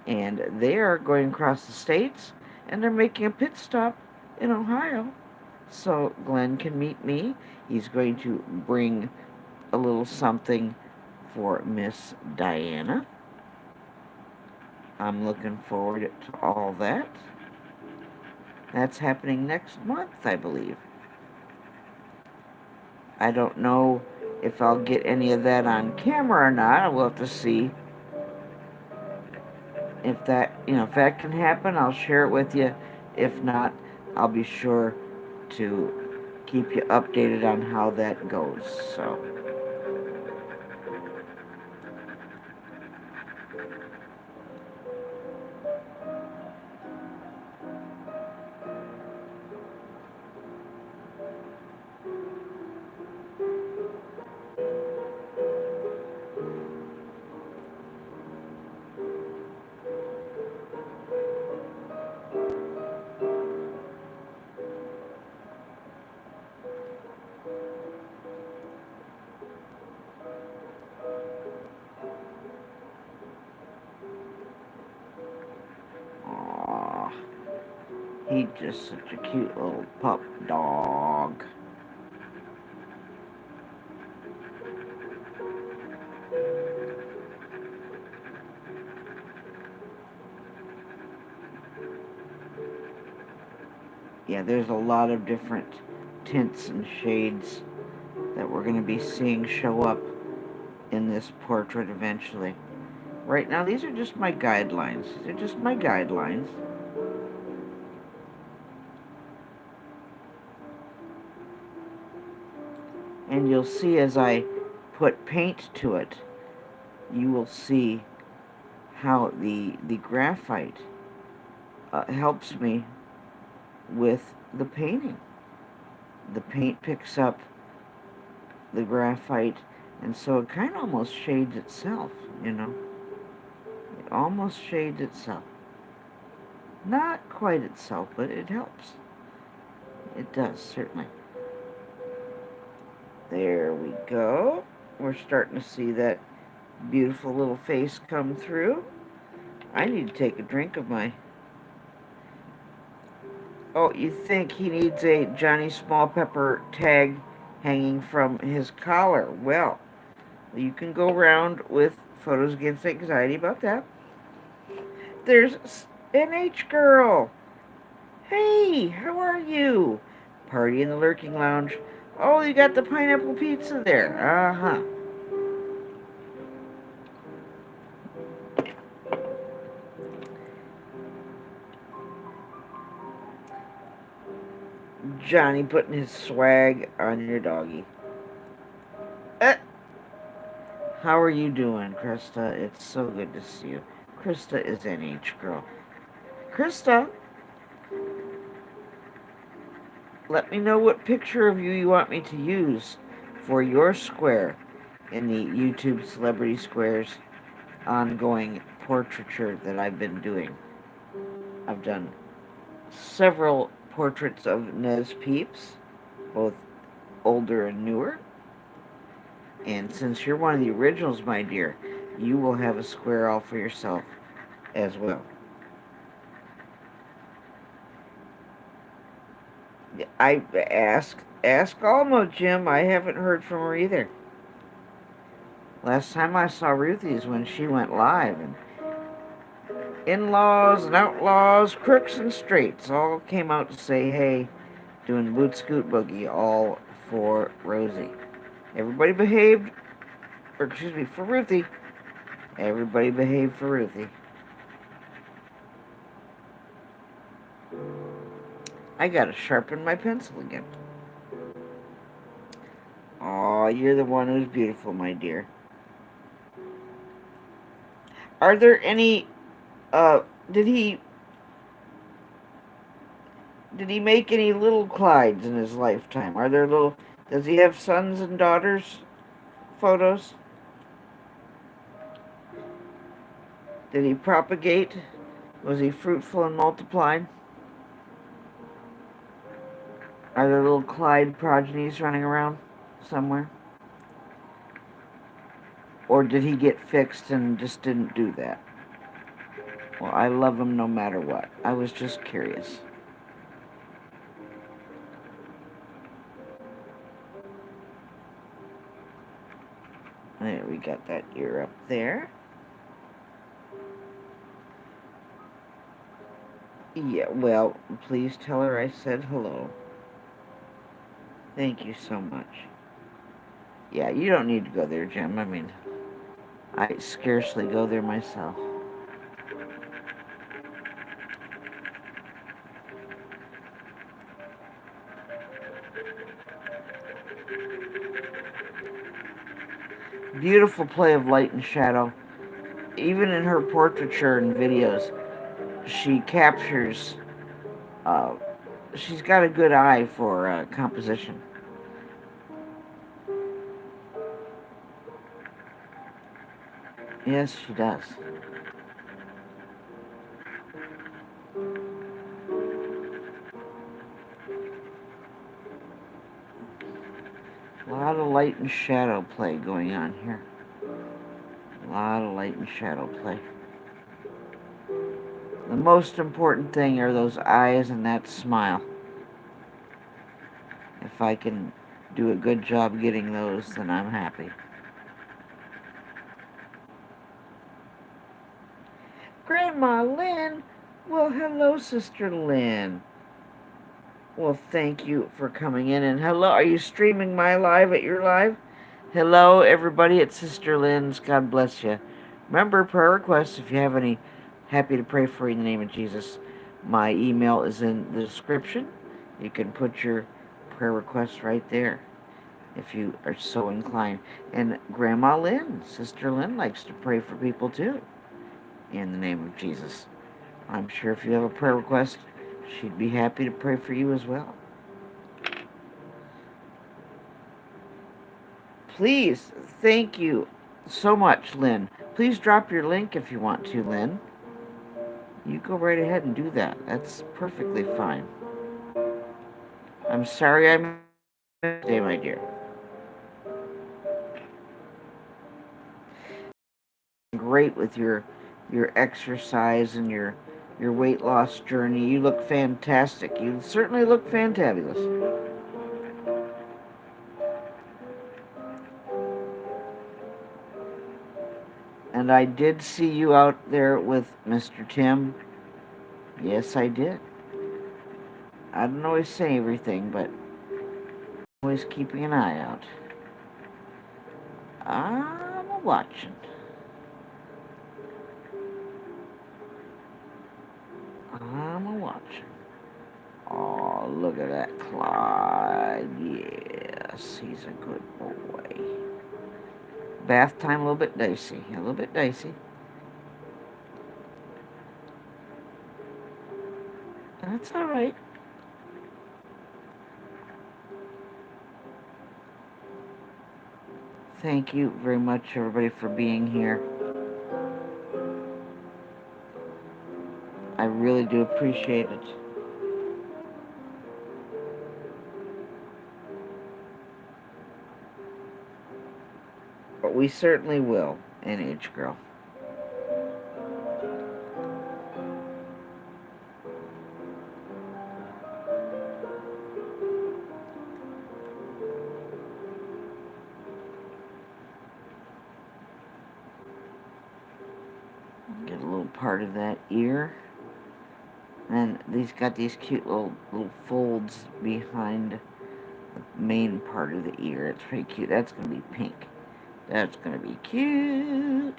And they are going across the States and they're making a pit stop in Ohio. So Glenn can meet me. He's going to bring a little something for Miss Diana. I'm looking forward to all that. That's happening next month, I believe. I don't know if I'll get any of that on camera or not. I will have to see if that can happen. I'll share it with you. If not, I'll be sure to keep you updated on how that goes. So, aww, he's just such a cute little pup dog. Yeah, there's a lot of different tints and shades that we're going to be seeing show up in this portrait eventually. Right now, these are just my guidelines. They're just my guidelines. And you'll see as I put paint to it, you will see how the graphite helps me with the painting. The paint picks up the graphite, and so it kind of almost shades itself, you know. It almost shades itself. Not quite itself, but it helps. It does, certainly. There we go. We're starting to see that beautiful little face come through. I need to take a drink of my... Oh, you think he needs a Johnny Small Pepper tag hanging from his collar? Well, you can go around with Photos Against Anxiety about that. There's NH Girl. Hey, how are you? Party in the Lurking Lounge. Oh, you got the pineapple pizza there. Uh-huh. Johnny putting his swag on your doggy. How are you doing, Krista? It's so good to see you. Krista is NH Girl. Krista, let me know what picture of you want me to use for your square in the YouTube Celebrity Squares ongoing portraiture that I've been doing. I've done several portraits of Nez Peeps, both older and newer. And since you're one of the originals, my dear, you will have a square all for yourself as well. I ask Alma, Jim. I haven't heard from her either. Last time I saw Ruthie is when she went live, and in-laws and outlaws, crooks and straights all came out to say hey, doing boot scoot boogie, all for Rosie. Everybody behaved, or excuse me, for Ruthie. Everybody behaved for Ruthie. I gotta sharpen my pencil again. Aw, you're the one who's beautiful, my dear. Are there any, did he make any little Clydes in his lifetime? Are there does he have sons and daughters photos? Did he propagate? Was he fruitful and multiplied? Are there little Clyde progenies running around somewhere? Or did he get fixed and just didn't do that? Well, I love him no matter what. I was just curious. There, we got that ear up there. Yeah, well, please tell her I said hello. Thank you so much. Yeah, you don't need to go there, Jim. I mean, I scarcely go there myself. Beautiful play of light and shadow. Even in her portraiture and videos, she captures, uh, she's got a good eye for composition. Yes, she does. A lot of light and shadow play going on here. A lot of light and shadow play. The most important thing are those eyes and that smile. If I can do a good job getting those, then I'm happy. Grandma Lynn? Well, hello, Sister Lynn. Well, thank you for coming in. And hello, are you streaming my live at your live? Hello, everybody. It's Sister Lynn's. God bless you. Remember, prayer requests, if you have any, happy to pray for you in the name of Jesus. My email is in the description. You can put your prayer requests right there if you are so inclined. And Grandma Lynn, Sister Lynn, likes to pray for people too in the name of Jesus. I'm sure if you have a prayer request, she'd be happy to pray for you as well. Please, thank you so much, Lynn. Please drop your link if you want to, Lynn. You go right ahead and do that. That's perfectly fine. I'm sorry I missed you today, my dear. Great with your exercise and your weight loss journey. You look fantastic. You certainly look fantabulous. And I did see you out there with Mr. Tim. Yes, I did. I don't always say everything, but I'm always keeping an eye out. I'm watching. I'm watching. Oh, look at that Clyde. Yes, he's a good boy. Bath time, a little bit dicey. A little bit dicey. That's all right. Thank you very much, everybody, for being here. I really do appreciate it. But we certainly will, NH Girl. Get a little part of that ear. And these got these cute little folds behind the main part of the ear. It's pretty cute. That's going to be pink. That's going to be cute.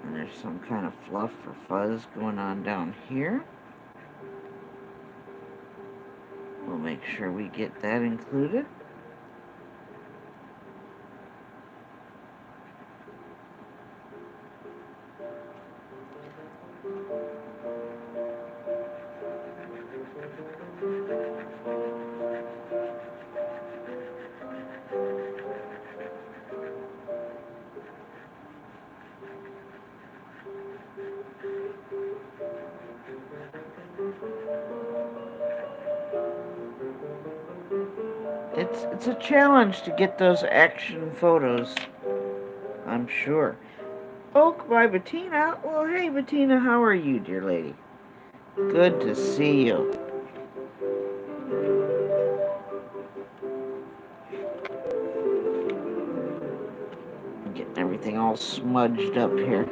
And there's some kind of fluff or fuzz going on down here. We'll make sure we get that included. It's a challenge to get those action photos. I'm sure. Oak by Bettina. Well, hey, Bettina, how are you, dear lady? Good to see you. I'm getting everything all smudged up here.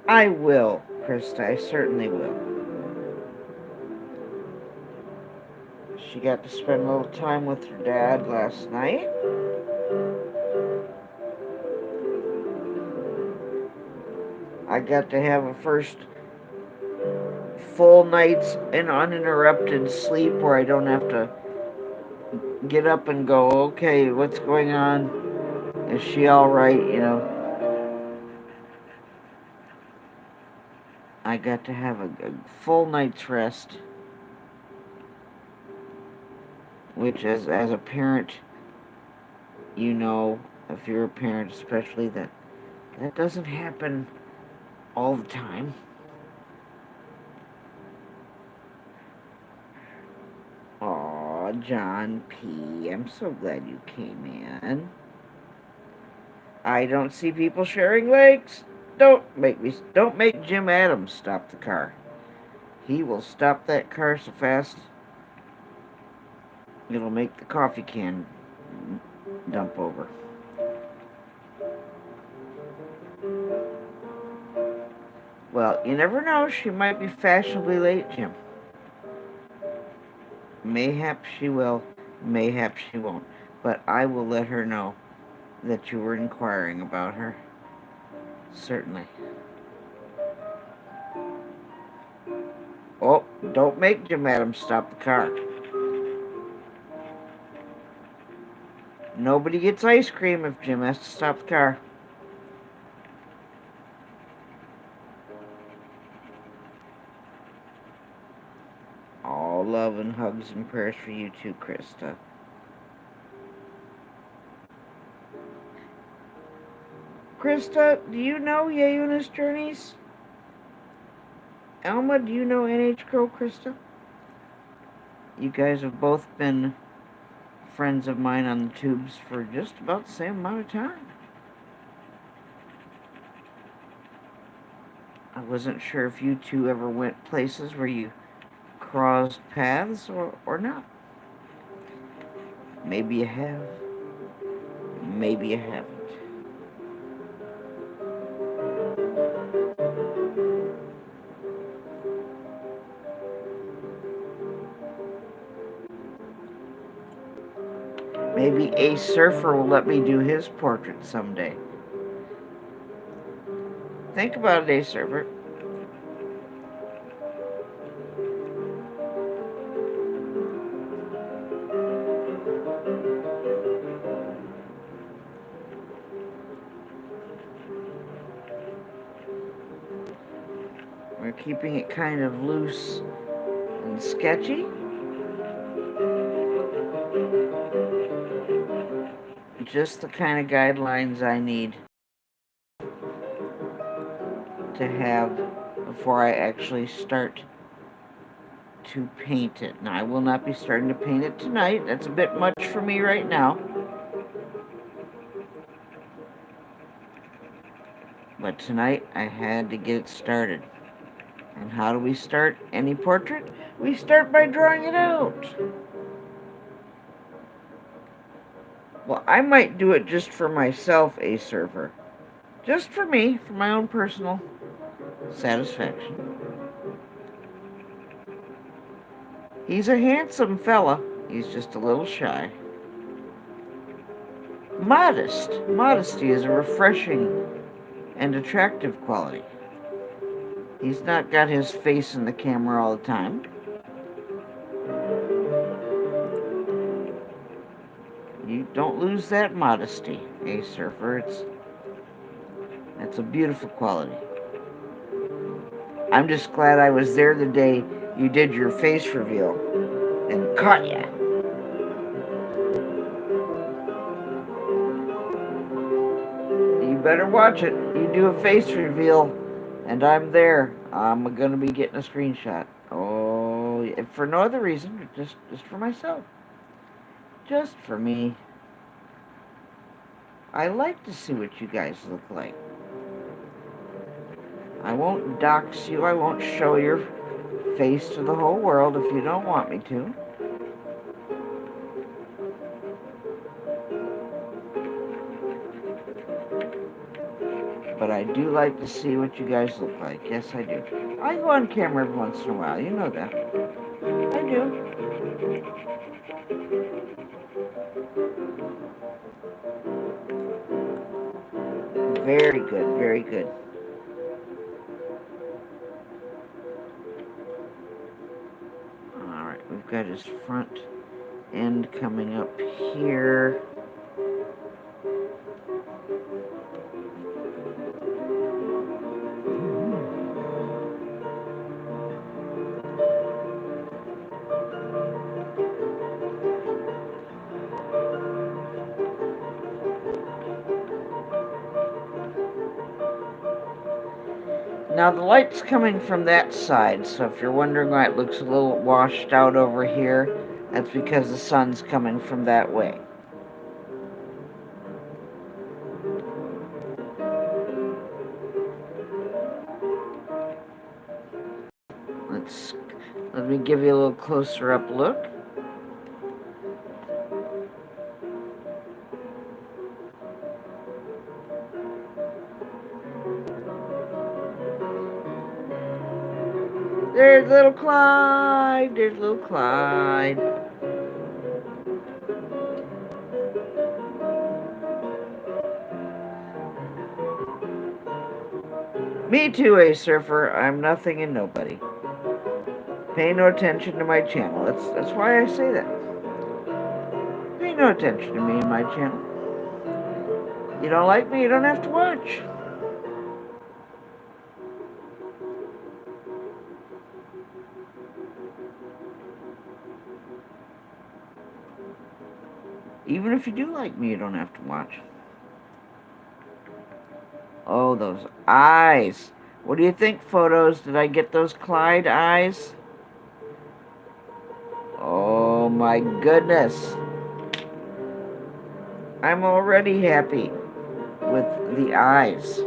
I will, Krista. I certainly will. She got to spend a little time with her dad last night. I got to have a first full night's and uninterrupted sleep where I don't have to get up and go, okay, what's going on? Is she all right? I got to have a full night's rest, which as a parent, if you're a parent especially, that doesn't happen all the time. Aw, John P., I'm so glad you came in. I don't see people sharing legs. Don't make Jim Adams stop the car. He will stop that car so fast it'll make the coffee can dump over. Well, you never know. She might be fashionably late, Jim. Mayhap she will, mayhap she won't. But I will let her know that you were inquiring about her. Certainly. Oh, don't make Jim Adams stop the car. Nobody gets ice cream if Jim has to stop the car. All love and hugs and prayers for you too, Krista. Krista, do you know Yehuna's Journeys? Elma, do you know NH Girl, Krista? You guys have both been friends of mine on the tubes for just about the same amount of time. I wasn't sure if you two ever went places where you crossed paths or not. Maybe you have. Maybe you haven't. Maybe a surfer will let me do his portrait someday. Think about it, a surfer. We're keeping it kind of loose and sketchy. Just the kind of guidelines I need to have before I actually start to paint it. Now, I will not be starting to paint it tonight. That's a bit much for me right now. But tonight, I had to get it started. And how do we start any portrait? We start by drawing it out. Well, I might do it just for myself, a server. Just for me, for my own personal satisfaction. He's a handsome fella. He's just a little shy. Modest. Modesty is a refreshing and attractive quality. He's not got his face in the camera all the time. You don't lose that modesty, eh, surfer? That's a beautiful quality. I'm just glad I was there the day you did your face reveal and caught ya. You better watch it. You do a face reveal and I'm there. I'm gonna be getting a screenshot. Oh, if for no other reason, just for myself. Just for me. I like to see what you guys look like. I won't dox you. I won't show your face to the whole world if you don't want me to. But I do like to see what you guys look like. Yes, I do. I go on camera every once in a while. You know that. I do. Very good. Very good. Alright, we've got his front end coming up here. Now the light's coming from that side, so if you're wondering why it looks a little washed out over here, that's because the sun's coming from that way. Let me give you a little closer up look. There's little Clyde. There's little Clyde. Me too, a surfer. I'm nothing and nobody. Pay no attention to my channel. That's why I say that. Pay no attention to me and my channel. You don't like me, you don't have to watch. Even if you do like me, you don't have to watch. Oh, those eyes. What do you think, photos? Did I get those Clyde eyes? Oh my goodness. I'm already happy with the eyes.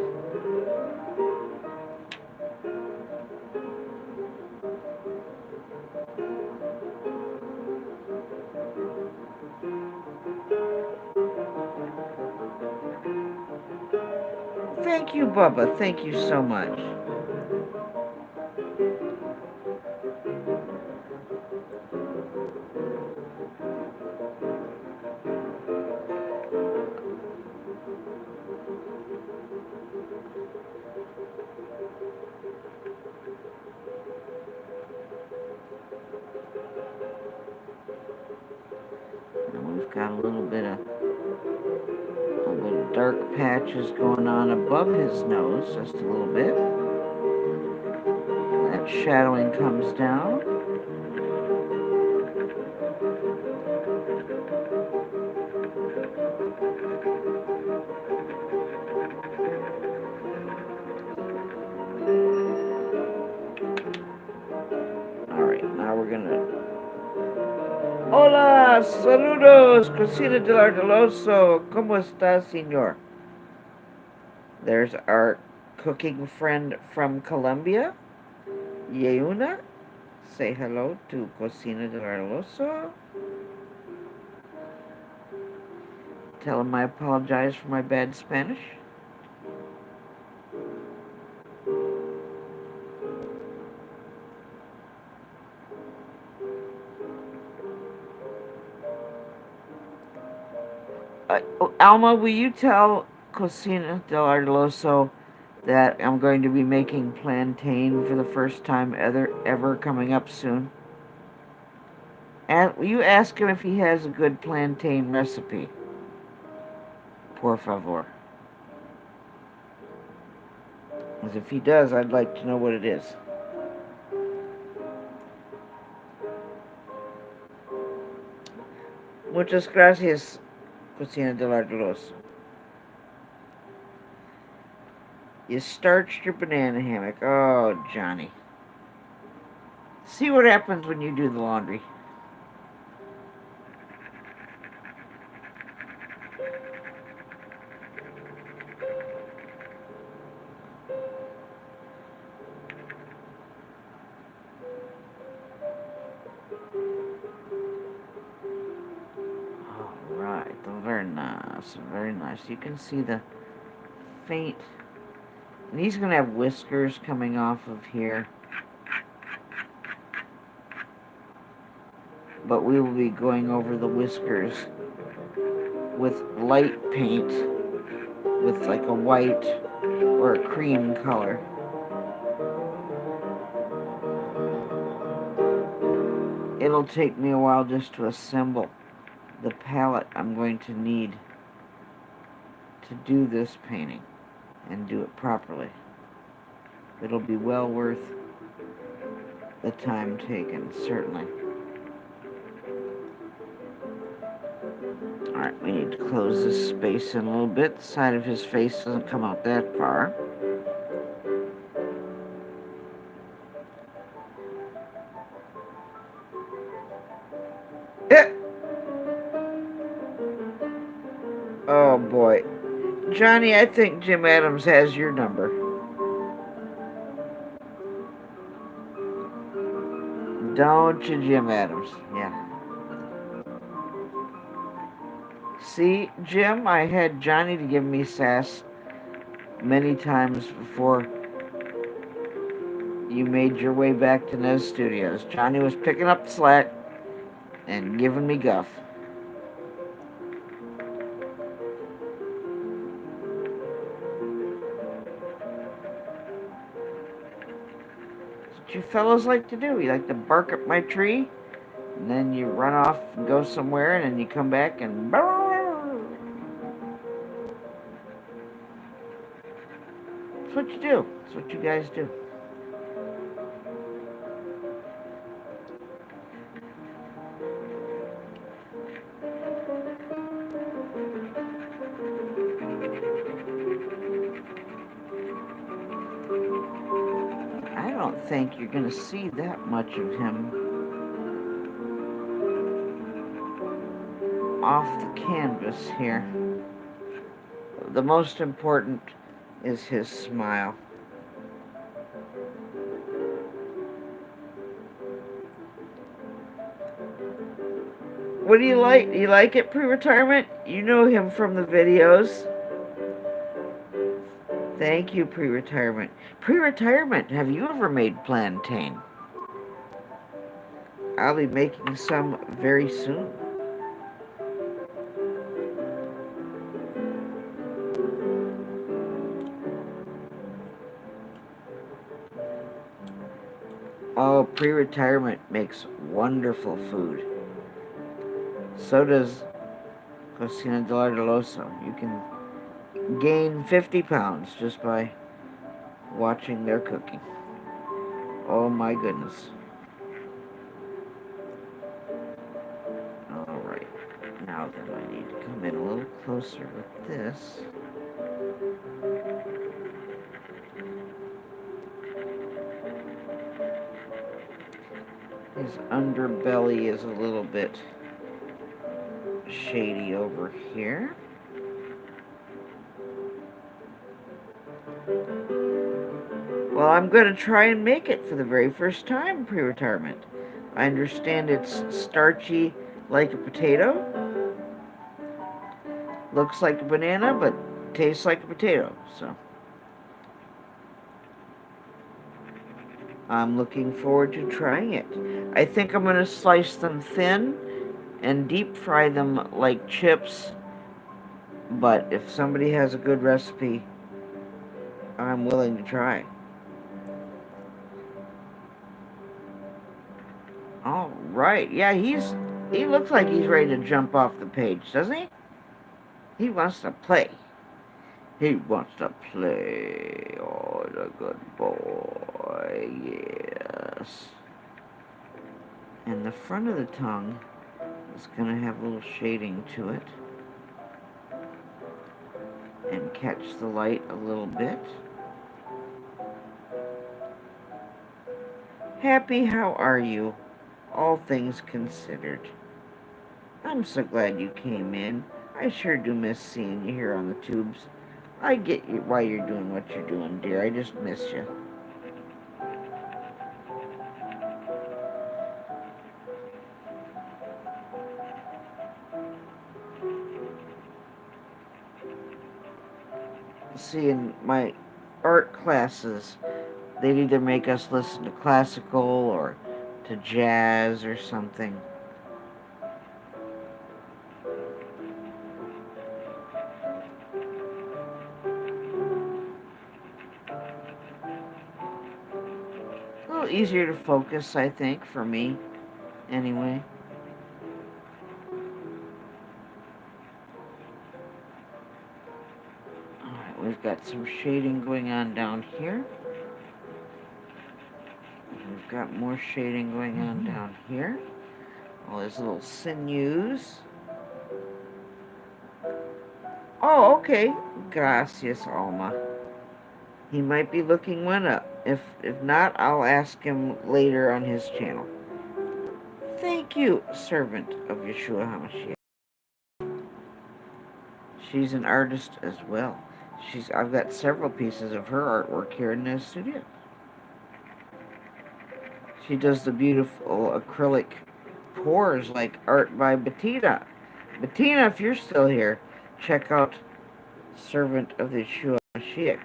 Thank you, Bubba. Thank you so much. And we've got a little bit of dark patches going on above his nose, just a little bit. That shadowing comes down. Alright, now we're gonna... Hola, saludos, Cocina del Ardeloso. ¿Cómo está, señor? There's our cooking friend from Colombia, Yeuna. Say hello to Cocina del Ardeloso. Tell him I apologize for my bad Spanish. Alma, will you tell Cocina del Ardeloso that I'm going to be making plantain for the first time ever coming up soon? And will you ask him if he has a good plantain recipe? Por favor. Because if he does, I'd like to know what it is. Muchas gracias, Cocina del Ardeloso. You starched your banana hammock. Oh, Johnny. See what happens when you do the laundry. Yes, very nice. You can see the faint... And he's going to have whiskers coming off of here. But we will be going over the whiskers with light paint, with like a white or a cream color. It'll take me a while just to assemble the palette I'm going to need to do this painting and do it properly. It'll be well worth the time taken, certainly. Alright, we need to close this space in a little bit. The side of his face doesn't come out that far. Oh boy. Johnny, I think Jim Adams has your number. Don't you, Jim Adams? Yeah. See, Jim, I had Johnny to give me sass many times before you made your way back to Nez Studios. Johnny was picking up the slack and giving me guff. That's what you fellows like to do. You like to bark up my tree, and then you run off and go somewhere, and then you come back and... That's what you do. That's what you guys do. I don't think you're going to see that much of him off the canvas here. The most important is his smile. What do you like? Do you like it, pre-retirement? You know him from the videos. Thank you, pre-retirement. Pre-retirement, have you ever made plantain? I'll be making some very soon. Oh, pre-retirement makes wonderful food. So does Cocina del Ardeloso. You can gain 50 pounds just by watching their cooking. Oh my goodness. Alright, now then I need to come in a little closer with this. His underbelly is a little bit shady over here. Well, I'm going to try and make it for the very first time pre-retirement. I understand it's starchy like a potato. Looks like a banana, but tastes like a potato, so. I'm looking forward to trying it. I think I'm going to slice them thin and deep fry them like chips, but if somebody has a good recipe, I'm willing to try. All right, yeah, he looks like he's ready to jump off the page, doesn't he? He wants to play. He wants to play. Oh, the good boy, yes. And the front of the tongue is going to have a little shading to it and catch the light a little bit. Happy, how are you? All things considered. I'm so glad you came in. I sure do miss seeing you here on the tubes. I get you why you're doing what you're doing, dear. I just miss you. see, in my art classes, they'd either make us listen to classical or to jazz or something. A little easier to focus, I think, for me, anyway. Alright, we've got some shading going on down here. We've got more shading going on down here. All these little sinews. Oh, okay. Gracias, Alma. He might be looking one up. If not, I'll ask him later on his channel. Thank you, servant of Yeshua HaMashiach. She's an artist as well. I've got several pieces of her artwork here in the studio. She does the beautiful acrylic pours like art by Bettina. Bettina, if you're still here, check out Servant of the Yeshua HaMashiach.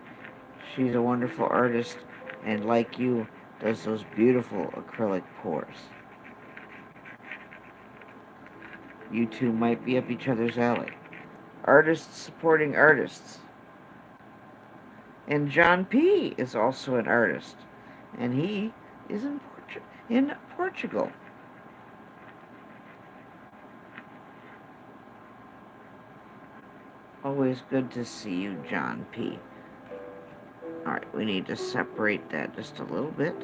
She's a wonderful artist, and like you, does those beautiful acrylic pours. You two might be up each other's alley. Artists supporting artists. And John P. is also an artist, and he is in Portugal. Always good to see you, John P. Alright, we need to separate that just a little bit.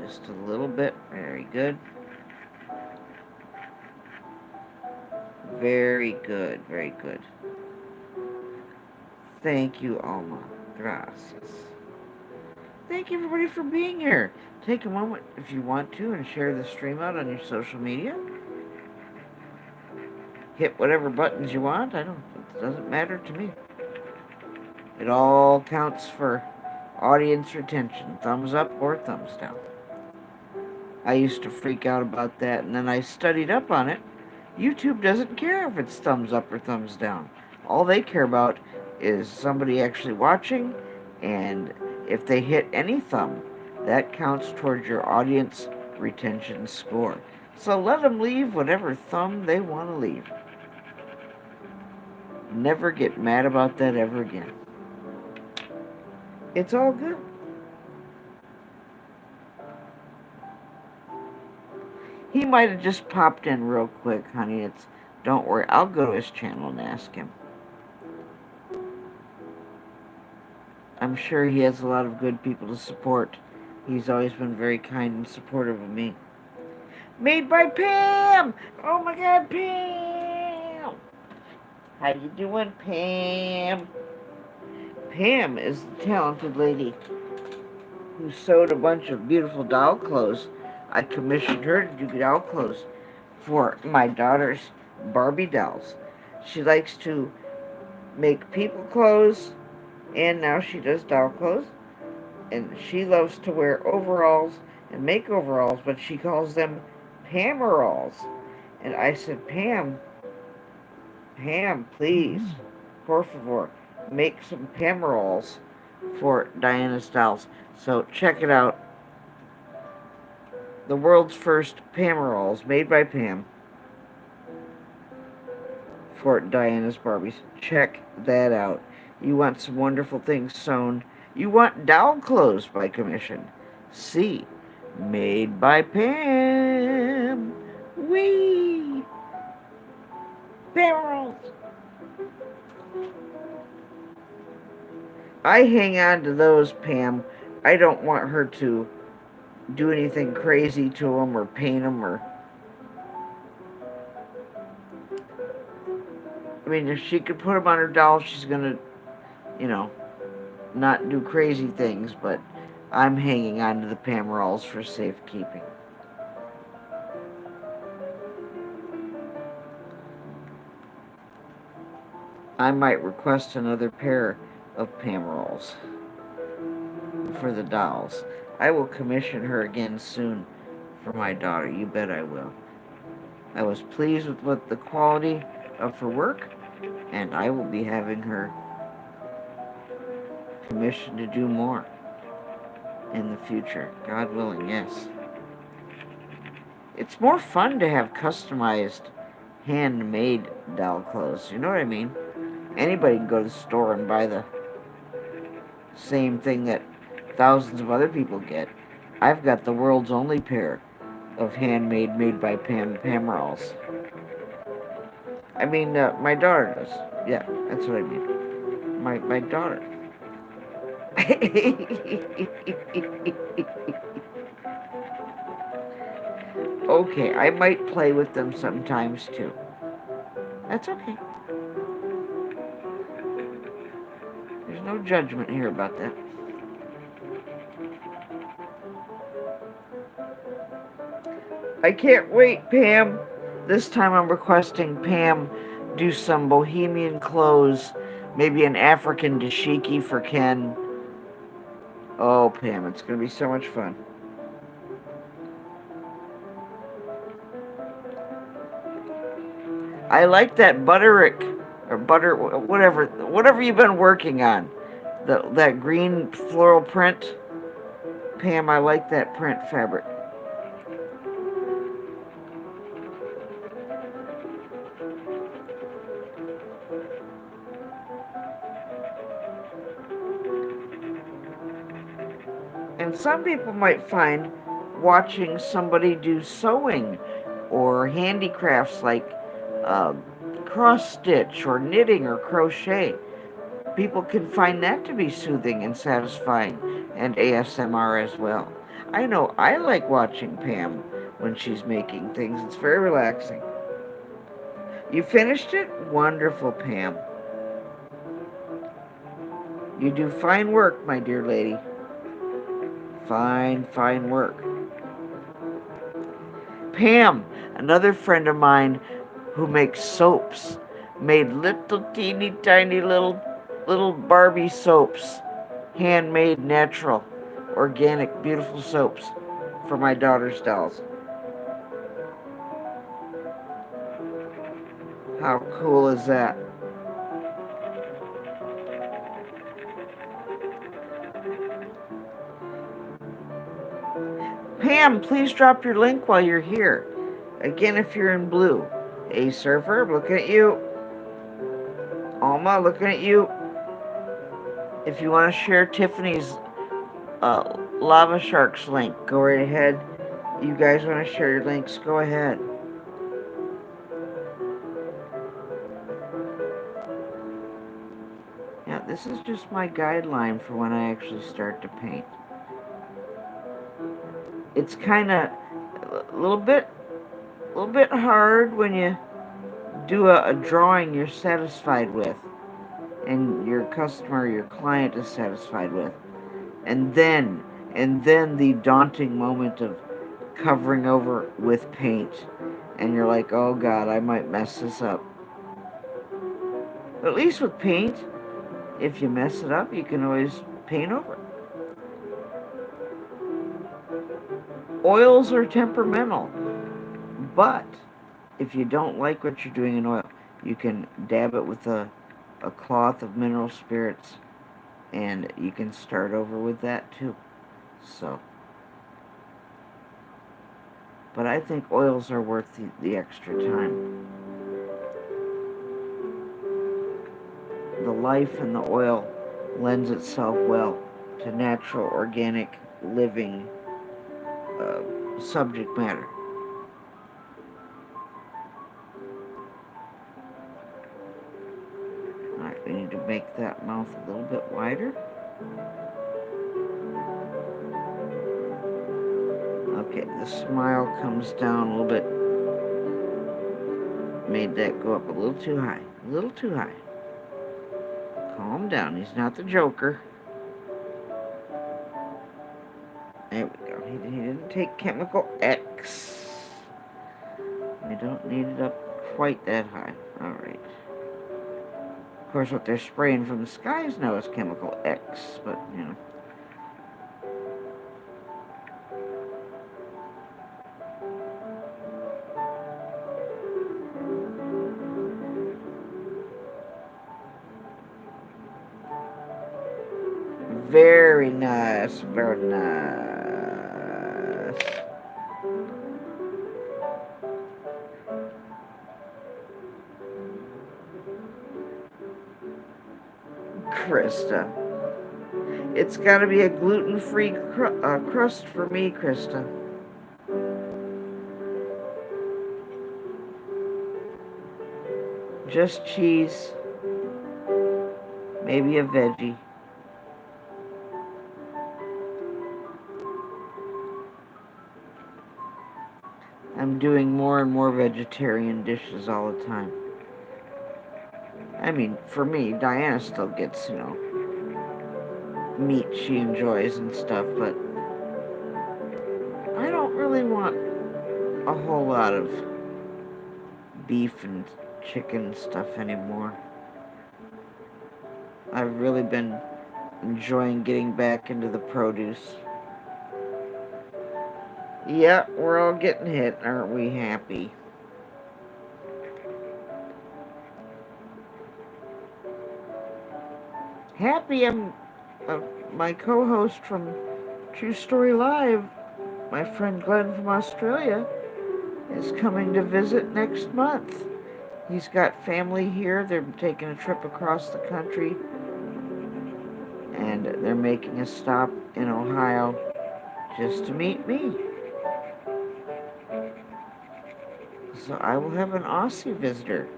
Just a little bit. Very good. Very good, very good. Thank you, Alma. Gracias. Thank you, everybody, for being here. Take a moment, if you want to, and share the stream out on your social media. Hit whatever buttons you want. It doesn't matter to me. It all counts for audience retention. Thumbs up or thumbs down. I used to freak out about that, and then I studied up on it. YouTube doesn't care if it's thumbs up or thumbs down. All they care about is somebody actually watching, and if they hit any thumb, that counts towards your audience retention score. So let them leave whatever thumb they want to leave. Never get mad about that ever again. It's all good. He might have just popped in real quick, honey. Don't worry. I'll go to his channel and ask him. I'm sure he has a lot of good people to support. He's always been very kind and supportive of me. Made by Pam! Oh my God, Pam! How you doing, Pam? Pam is the talented lady who sewed a bunch of beautiful doll clothes. I commissioned her to do doll clothes for my daughter's Barbie dolls. She likes to make people clothes, and now she does doll clothes. And she loves to wear overalls and make overalls, but she calls them Pameralls. And I said, Pam, please, por favor, make some Pameralls for Diana's dolls. So check it out. The world's first Pameralls, made by Pam, for Diana's Barbies. Check that out. You want some wonderful things sewn. You want doll clothes by commission. See, made by Pam. Whee! Pameralls. I hang on to those, Pam. I don't want her to do anything crazy to them or paint them or... I mean, if she could put them on her doll, she's gonna, not do crazy things, but I'm hanging on to the Pameralls for safekeeping. I might request another pair of Pameralls for the dolls. I will commission her again soon for my daughter. You bet I will. I was pleased with the quality of her work, And I will be having her commissioned to do more in the future. God willing, yes. It's more fun to have customized, handmade doll clothes. You know what I mean? Anybody can go to the store and buy the same thing that thousands of other people get. I've got the world's only pair of handmade, made by Pam Pamerals. I mean, my daughter does. Yeah, that's what I mean. My daughter. Okay, I might play with them sometimes too. That's okay. There's no judgment here about that. I can't wait, Pam. This time I'm requesting Pam do some bohemian clothes, maybe an African dashiki for Ken. Oh, Pam, it's going to be so much fun. I like that butterick, or butter, whatever you've been working on. That green floral print. Pam, I like that print fabric. And some people might find watching somebody do sewing or handicrafts like uh, cross stitch or knitting or crochet. People can find that to be soothing and satisfying and ASMR as well. I know I like watching Pam when she's making things. It's very relaxing. You finished it? Wonderful, Pam. You do fine work, my dear lady. Fine, fine work. Pam, another friend of mine who makes soaps, made little teeny tiny little Barbie soaps, handmade, natural, organic, beautiful soaps for my daughter's dolls. How cool is that? Pam, please drop your link while you're here. Again, if you're in blue. Hey, Surfer, looking at you. Alma, looking at you. If you want to share Tiffany's Lava Sharks link, go right ahead. You guys want to share your links, go ahead. Yeah, this is just my guideline for when I actually start to paint. It's kind of a little bit hard when you do a drawing you're satisfied with and your customer, your client is satisfied with. And then the daunting moment of covering over with paint and you're like, oh God, I might mess this up. But at least with paint, if you mess it up, you can always paint over it. Oils are temperamental, but if you don't like what you're doing in oil, you can dab it with a cloth of mineral spirits and you can start over with that too. So, but I think oils are worth the extra time. The life in the oil lends itself well to natural, organic, living subject matter. Alright, we need to make that mouth a little bit wider. Okay, the smile comes down a little bit. Made that go up a little too high. A little too high. Calm down, he's not the Joker. There we go. He didn't take chemical X. We don't need it up quite that high. Alright. Of course, what they're spraying from the skies now is chemical X, but, you know. Very nice. Very nice. Krista. It's got to be a gluten-free crust for me, Krista. Just cheese. Maybe a veggie. I'm doing more and more vegetarian dishes all the time. I mean, for me, Diana still gets, meat she enjoys and stuff, but I don't really want a whole lot of beef and chicken stuff anymore. I've really been enjoying getting back into the produce. Yeah, we're all getting hit, aren't we happy? Happy I'm my co-host from True Story Live, my friend Glenn from Australia, is coming to visit next month. He's got family here. They're taking a trip across the country, and they're making a stop in Ohio just to meet me. So I will have an Aussie visitor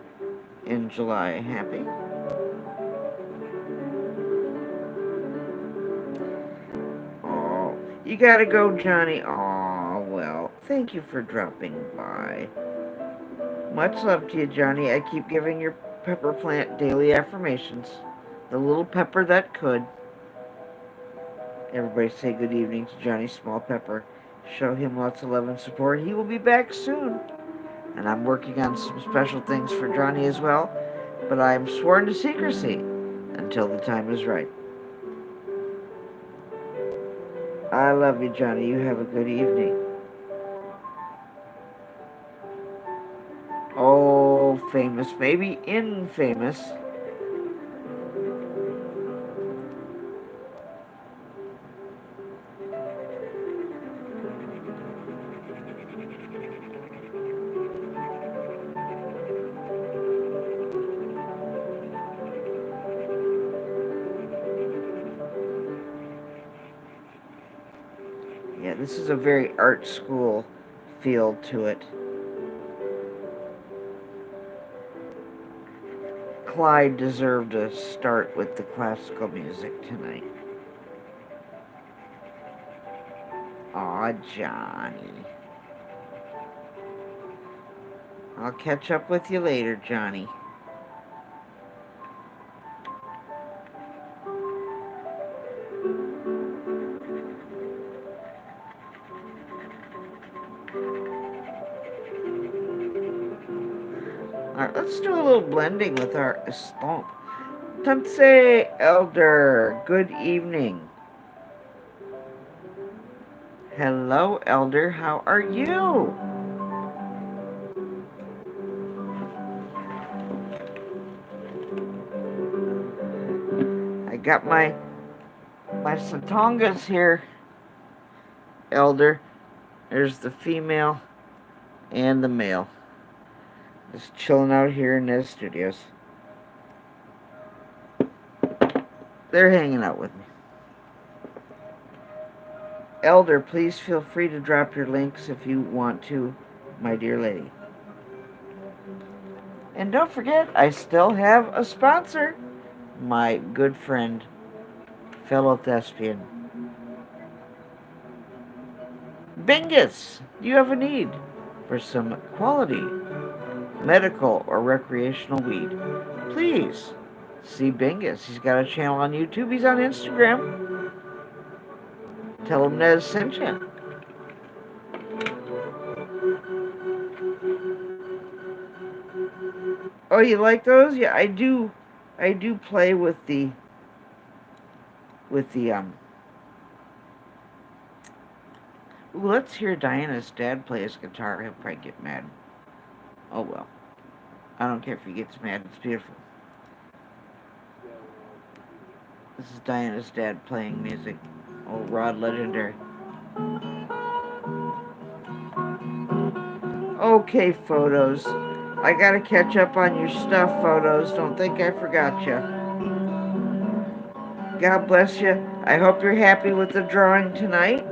in July. Happy? Oh, you gotta go, Johnny. Oh, well, thank you for dropping by. Much love to you, Johnny. I keep giving your pepper plant daily affirmations. The little pepper that could. Everybody say good evening to Johnny Small Pepper. Show him lots of love and support. He will be back soon. And I'm working on some special things for Johnny as well. But I'm sworn to secrecy until the time is right. I love you, Johnny. You have a good evening. Oh, famous, maybe infamous. Yeah, this is a very art school feel to it. Clyde deserved a start with the classical music tonight. Aw, Johnny. I'll catch up with you later, Johnny. Alright, let's do a little blending with our stomp. Tanse Elder, good evening. Hello, Elder, how are you? I got my satongas here, Elder. There's the female and the male. Just chilling out here in the studios. They're hanging out with me. Elder, please feel free to drop your links if you want to, my dear lady. And don't forget, I still have a sponsor, my good friend, fellow thespian. Bingus, do you have a need for some quality medical or recreational weed? Please see Bingus. He's got a channel on YouTube. He's on Instagram. Tell him Nez sent you. Oh, you like those? Yeah, I do. I do play with the Ooh, let's hear Diana's dad play his guitar. He'll probably get mad. Oh well. I don't care if he gets mad. It's beautiful. This is Diana's dad playing music. Old Rod Legendary. Okay, photos. I gotta catch up on your stuff, photos. Don't think I forgot you. God bless you. I hope you're happy with the drawing tonight.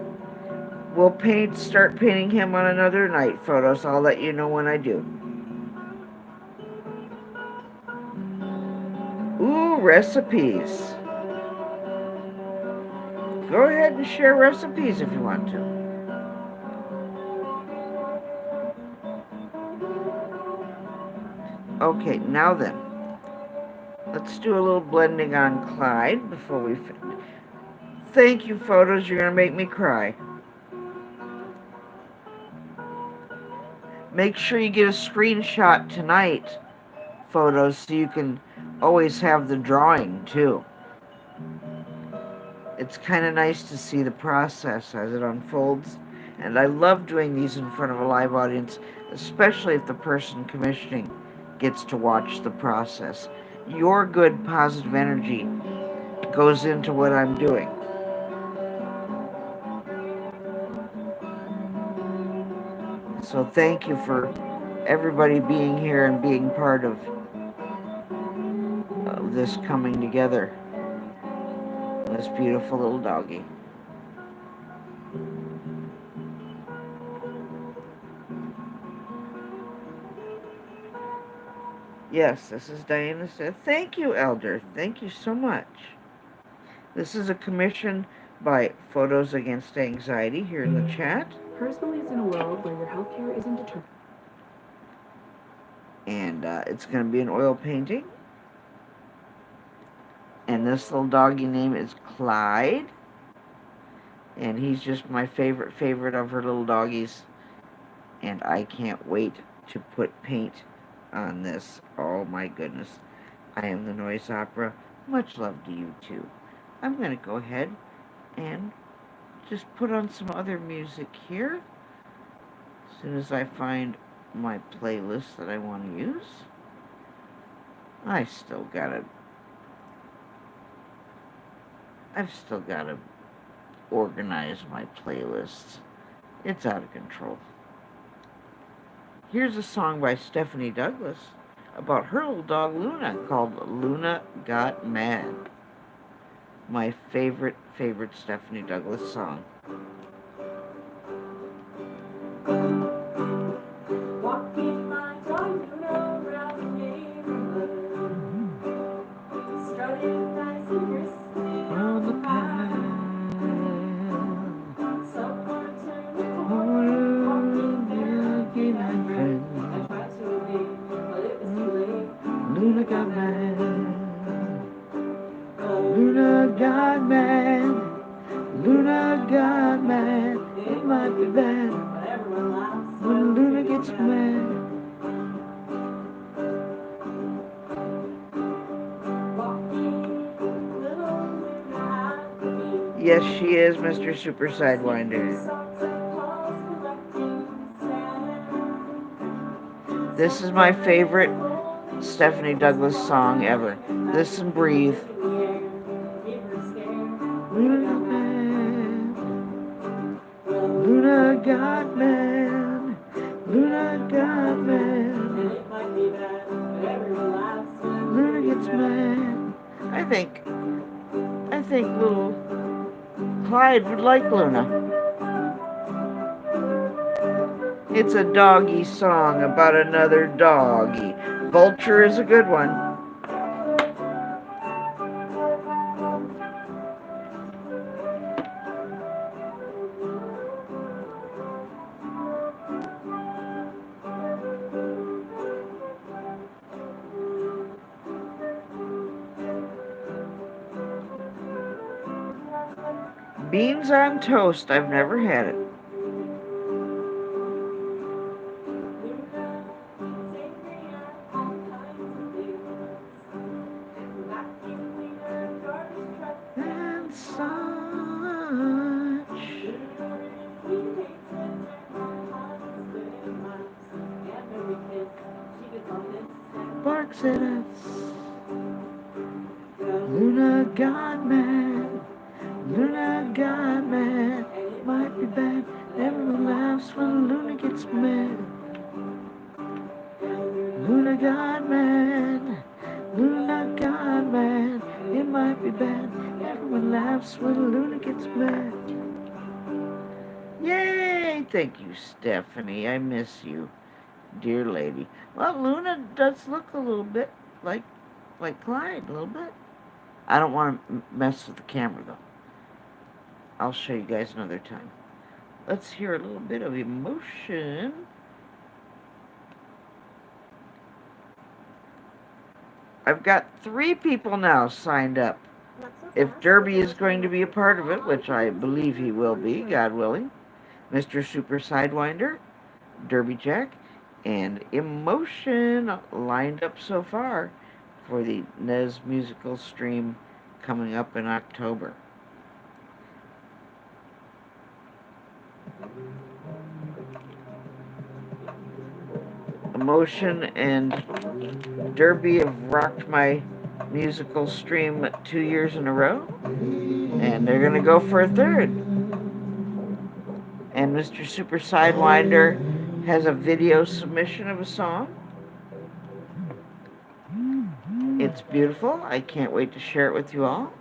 We'll start painting him on another night, photos. I'll let you know when I do. Ooh, recipes. Go ahead and share recipes if you want to. Okay, now then. Let's do a little blending on Clyde before we finish. Thank you, photos. You're going to make me cry. Make sure you get a screenshot tonight, photos, so you can always have the drawing, too. It's kind of nice to see the process as it unfolds. And I love doing these in front of a live audience, especially if the person commissioning gets to watch the process. Your good, positive energy goes into what I'm doing. So thank you for everybody being here and being part of this coming together. This beautiful little doggy. Yes, this is Diana said. Thank you, Elder. Thank you so much. This is a commission by Photos Against Anxiety here in the chat. Hers believes in a world where your healthcare isn't determined. And it's going to be an oil painting. And this little doggy name is Clyde. And he's just my favorite of her little doggies. And I can't wait to put paint on this. Oh my goodness. I am the Noise Opera. Much love to you too. I'm going to go ahead and just put on some other music here. As soon as I find my playlist that I want to use. I've still got to organize my playlists. It's out of control. Here's a song by Stephanie Douglas about her little dog Luna called Luna Got Mad. My favorite Stephanie Douglas song. Walking my dog around the neighborhood, strutting nice and crispy on the path. Someone turned the corner, walking there, gave my friend. I tried to leave, but it was too late. Luna got mad. Luna got mad. Luna got mad. It might be bad, but everyone laughs when Luna gets mad. Yes, she is, Mr. Super Sidewinder. This is my favorite Stephanie Douglas song ever. This and Breathe. Luna got mad. Luna got mad. Luna gets mad. I think little Clyde would like Luna. It's a doggy song about another doggy. Vulture is a good one. Beans on toast. I've never had it. And such. Barks at us. Luna gone mad. Luna gone mad. Might be bad. Everyone laughs when Luna gets mad. Luna gone mad. Luna gone mad. It might be bad. Everyone laughs when Luna gets mad. Yay! Thank you, Stephanie. I miss you, dear lady. Well, Luna does look a little bit like Clyde, a little bit. I don't want to mess with the camera, though. I'll show you guys another time. Let's hear a little bit of emotion. I've got 3 people now signed up. If Derby is going to be a part of it, which I believe he will be, God willing, Mr. Super Sidewinder, Derby Jack, and Emotion lined up so far for the Nez musical stream coming up in October. Emotion and Derby have rocked my musical stream 2 years in a row, and they're going to go for a third. And Mr. Super Sidewinder has a video submission of a song. It's beautiful. I can't wait to share it with you all.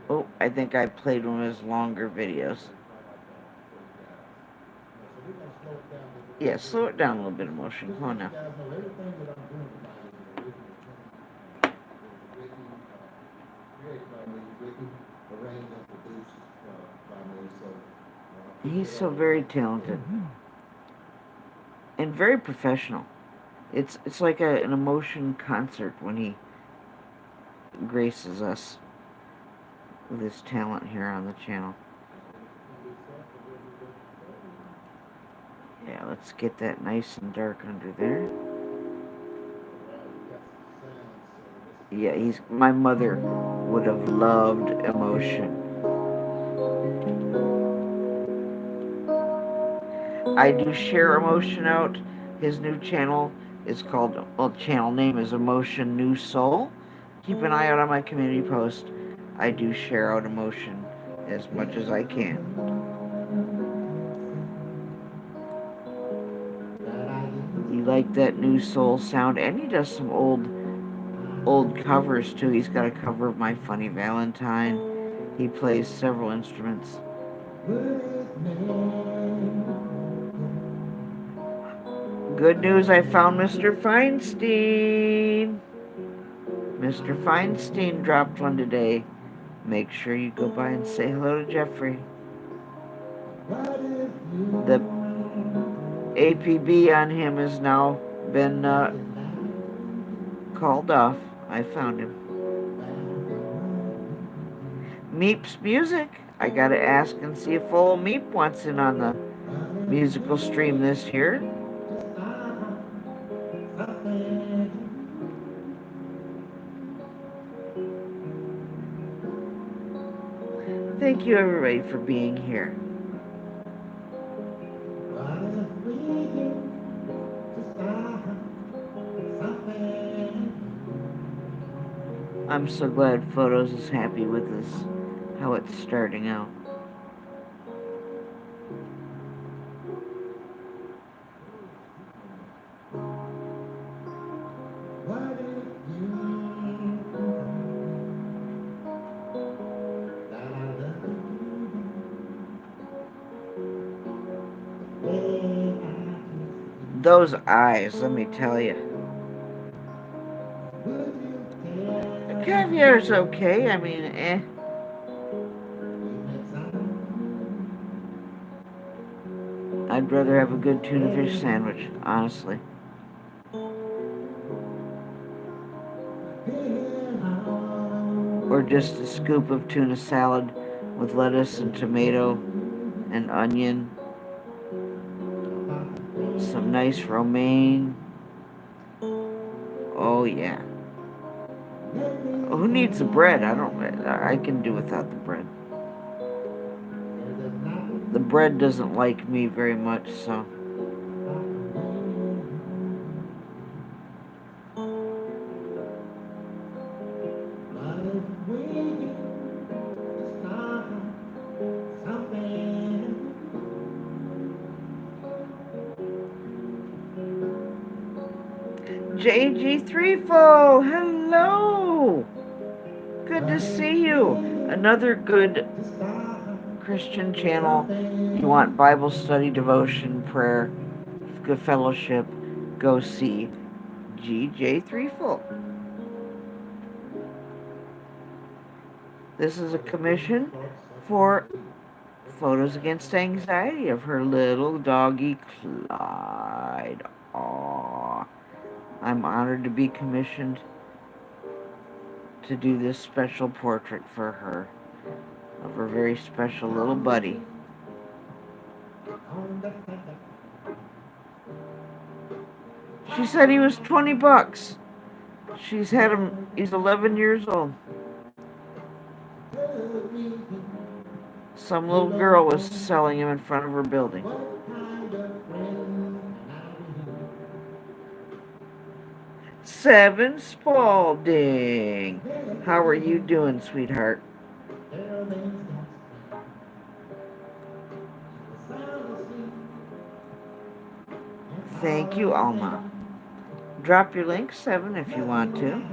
Oh, I think I played one of his longer videos. Yeah, slow it down a little bit, Emotion. Come on now. He's so very talented and very professional. It's like an Emotion concert when he graces us with his talent here on the channel. Yeah, let's get that nice and dark under there. Yeah, my mother would have loved Emotion. I do share Emotion out. His new channel is called, well, channel name is Emotion New Soul. Keep an eye out on my community post. I do share out Emotion as much as I can. You like that new soul sound, and he does some old covers too. He's got a cover of My Funny Valentine. He plays several instruments. Good news, I found Mr. Feinstein. Mr. Feinstein dropped one today. Make sure you go by and say hello to Jeffrey. The APB on him has now been called off. I found him. Meep's music. I gotta ask and see if old Meep wants in on the musical stream this year. Thank you, everybody, for being here. I'm so glad Photos is happy with this, how it's starting out. Those eyes, let me tell you. The caviar's okay, I mean, I'd rather have a good tuna fish sandwich, honestly. Or just a scoop of tuna salad with lettuce and tomato and onion. Some nice romaine. Oh yeah. Who needs the bread? I can do without the bread. the bread doesn't like me very much, so. JG Threefold, hello! Good to see you. Another good Christian channel. You want Bible study, devotion, prayer, good fellowship, go see GJ Threefold. This is a commission for Photos Against Anxiety of her little doggy Clyde. Aww. I'm honored to be commissioned to do this special portrait for her of her very special little buddy. She said he was $20. She's had him, he's 11 years old. Some little girl was selling him in front of her building. Seven Spalding. How are you doing, sweetheart? Thank you, Alma. Drop your link, 7, if you want to.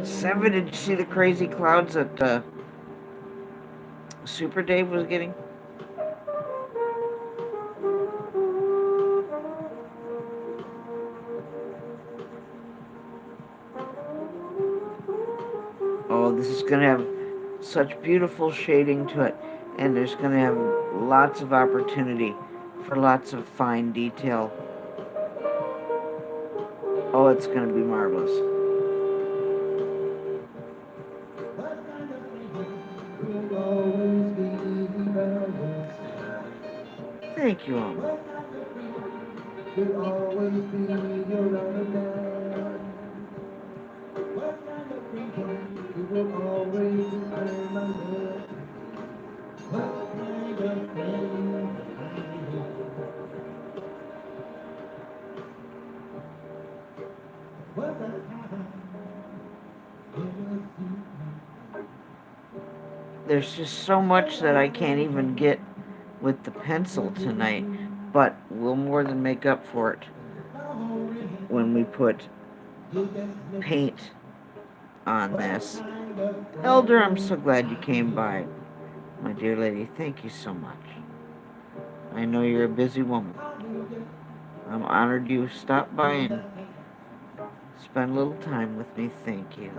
Seven, did you see the crazy clouds that Super Dave was getting? Oh, this is going to have such beautiful shading to it, and there's going to have lots of opportunity for lots of fine detail. Oh, it's going to be marvelous. Thank you, Alma. There's just so much that I can't even get with the pencil tonight, but we'll more than make up for it when we put paint on this. Elder, I'm so glad you came by, my dear lady. Thank you so much. I know you're a busy woman. I'm honored you stopped by and spent a little time with me. Thank you.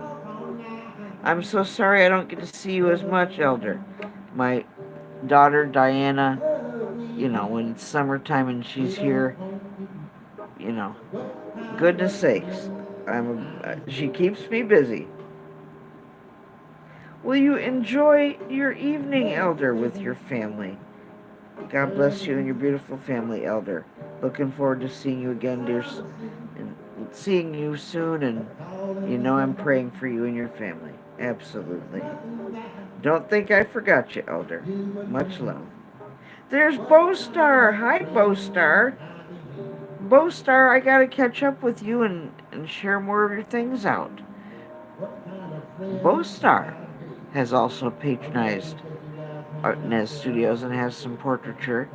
I'm so sorry I don't get to see you as much, Elder. My daughter, Diana, when it's summertime and she's here, goodness sakes, she keeps me busy. Will you enjoy your evening, Elder, with your family? God bless you and your beautiful family, Elder. Looking forward to seeing you again, dear, and seeing you soon, and I'm praying for you and your family. Absolutely. Don't think I forgot you, Elder. Much love. There's Bowstar. Hi, Bowstar. Bowstar, I gotta catch up with you and share more of your things out. Bowstar has also patronized Art Nez Studios and has some portraiture.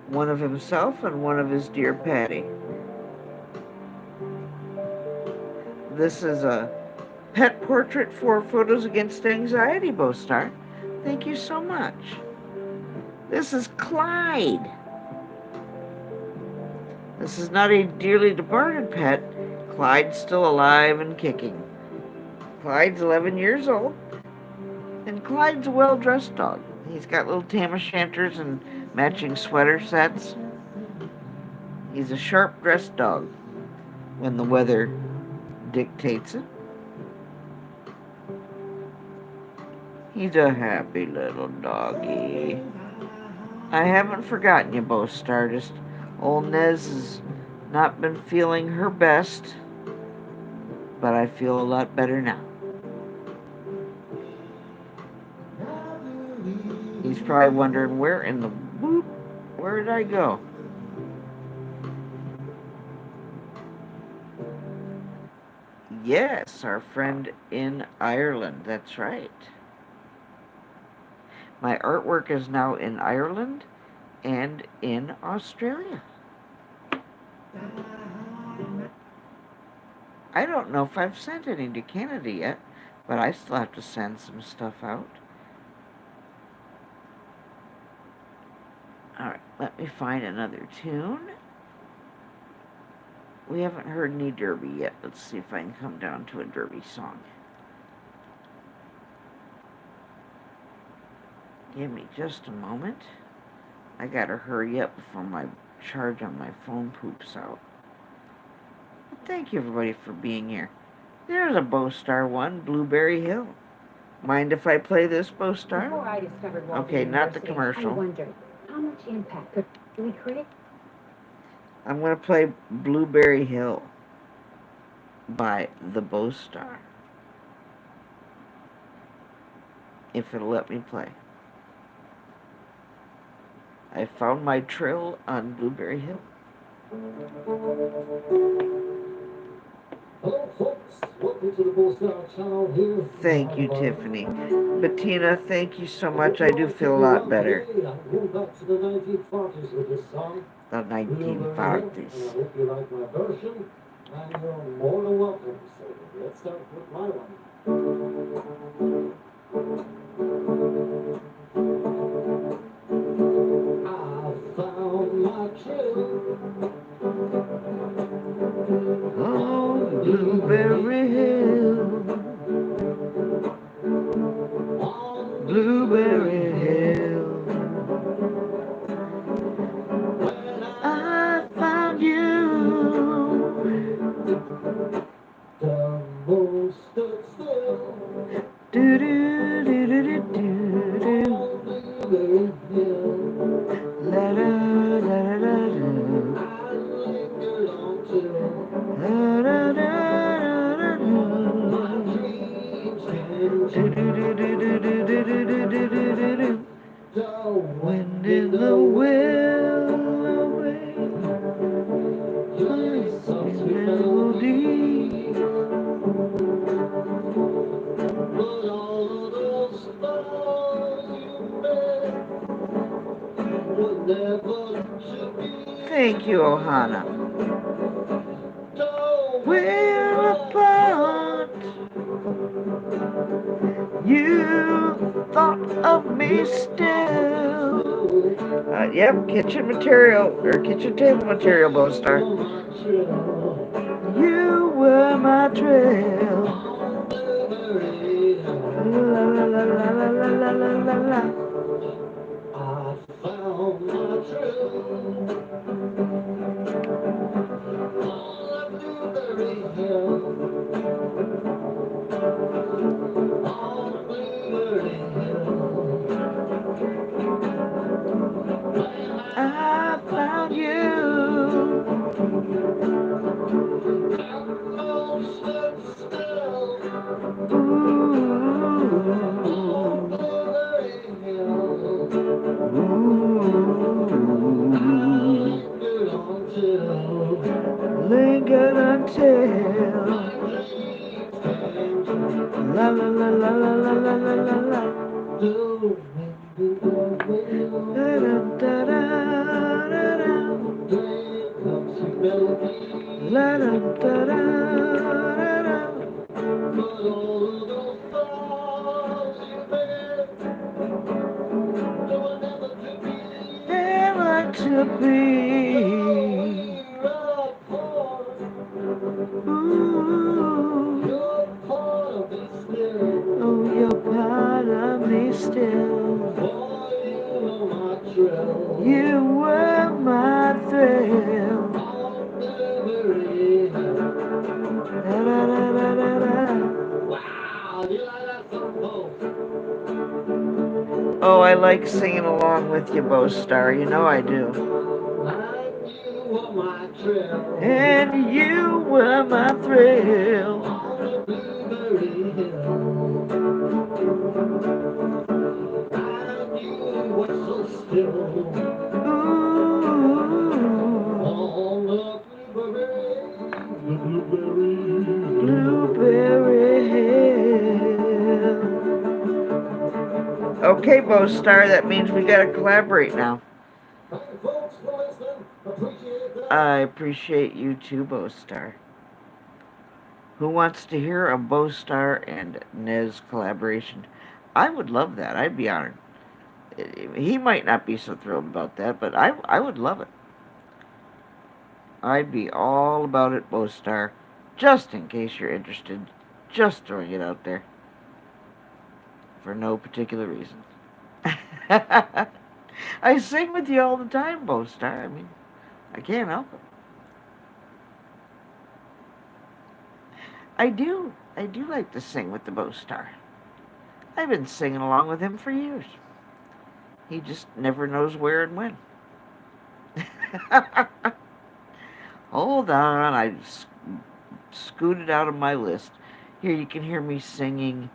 One of himself and one of his dear Patty. This is a pet portrait for Photos Against Anxiety, Bowstar. Thank you so much. This is Clyde. This is not a dearly departed pet. Clyde's still alive and kicking. Clyde's 11 years old, and Clyde's a well-dressed dog. He's got little tam-o'-shanters and matching sweater sets. He's a sharp-dressed dog when the weather dictates it. He's a happy little doggy. I haven't forgotten you, Bowstar. Just old Nez has not been feeling her best, but I feel a lot better now. He's probably wondering, where in the whoop, where did I go? Yes, our friend in Ireland, that's right. My artwork is now in Ireland and in Australia. I don't know if I've sent any to Canada yet, but I still have to send some stuff out. Alright, let me find another tune. We haven't heard any Derby yet. Let's see if I can come down to a Derby song. Give me just a moment. I gotta hurry up before my charge on my phone poops out. But thank you everybody for being here. There's a Bowstar one, Blueberry Hill. Mind if I play this, Bowstar? Before I discovered Walden Okay, not the University, commercial. I wondered, how much impact could we create? I'm going to play Blueberry Hill by the Bowstar. If it'll let me play. I found my trill on Blueberry Hill. Hello, folks. Welcome to the Bowstar channel here. Thank you, Tiffany. Bettina, thank you so much. I do feel a lot better. Going back to the 1940s with this song. The 1940s. I hope you like my version, and you're more than welcome. So let's start with my one. I found my trail on Blueberry Hill. Blueberry Hill. I found you. The moon stood still. Do do do do do do do. Blueberry Hill. La da la da da da. I lingered on till La da da da my da da. dreams came Do true. do do do do do do do do do do do. The Wind in the willow way. your Sweet melody. but all of those stars you met were never to be. Thank you, Ohana. Though We're apart. You thought of me still. Yep, kitchen material, or kitchen table material, Bowstar. You were my trail. La la la la la la la la la. I found my trail on the Blueberry Hill. On the Blueberry Hill. I found you. I stood still. Ooh. On the Blueberry Hill. Ooh. Lingered until la la la la la la la la la la. Da da da da da da. La da da da da da. Never to be. Ooh. Oh, you're part of me still. You were my thrill. Da da da da da da. Wow, you like that song, folks? Oh, I like singing along with you, Bowstar. You know I do. And you were my trail. And you were my thrill. On the Blueberry Hill. And you Okay, Bo Star, that means we gotta collaborate now. I appreciate you too, Bo Star. Who wants to hear a Bo Star and Nez collaboration? I would love that. I'd be honored. He might not be so thrilled about that, but I would love it. I'd be all about it, Bo Star. Just in case you're interested. Just throwing it out there. For no particular reason. I sing with you all the time, Bo Star. I mean, I can't help it. I do. I do like to sing with the Bo Star. I've been singing along with him for years. He just never knows where and when. Hold on, I scooted out of my list. Here you can hear me singing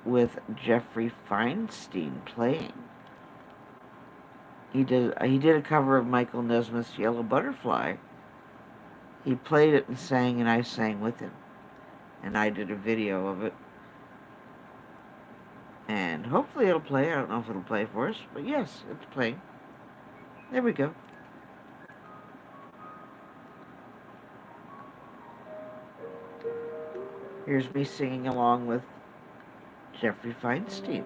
with Jeffrey Feinstein playing. He did a cover of Michael Nesmith's Yellow Butterfly. He played it and sang, and I sang with him. And I did a video of it. And hopefully it'll play. I don't know if it'll play for us, but yes, it's playing. There we go. Here's me singing along with Jeffrey Feinstein.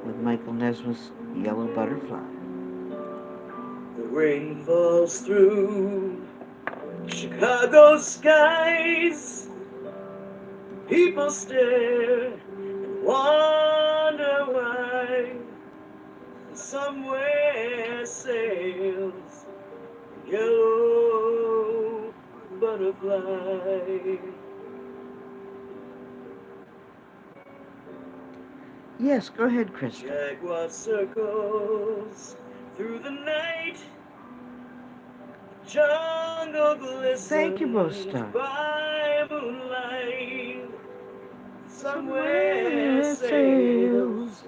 With Michael Nesmith's Yellow Butterfly. The rain falls through Chicago skies. People stare and wonder why. Somewhere sails a yellow butterfly. Yes, go ahead, Krista. Jaguar circles through the night. Jungle glistens Thank you, Bo Star. by moonlight. Somewhere sails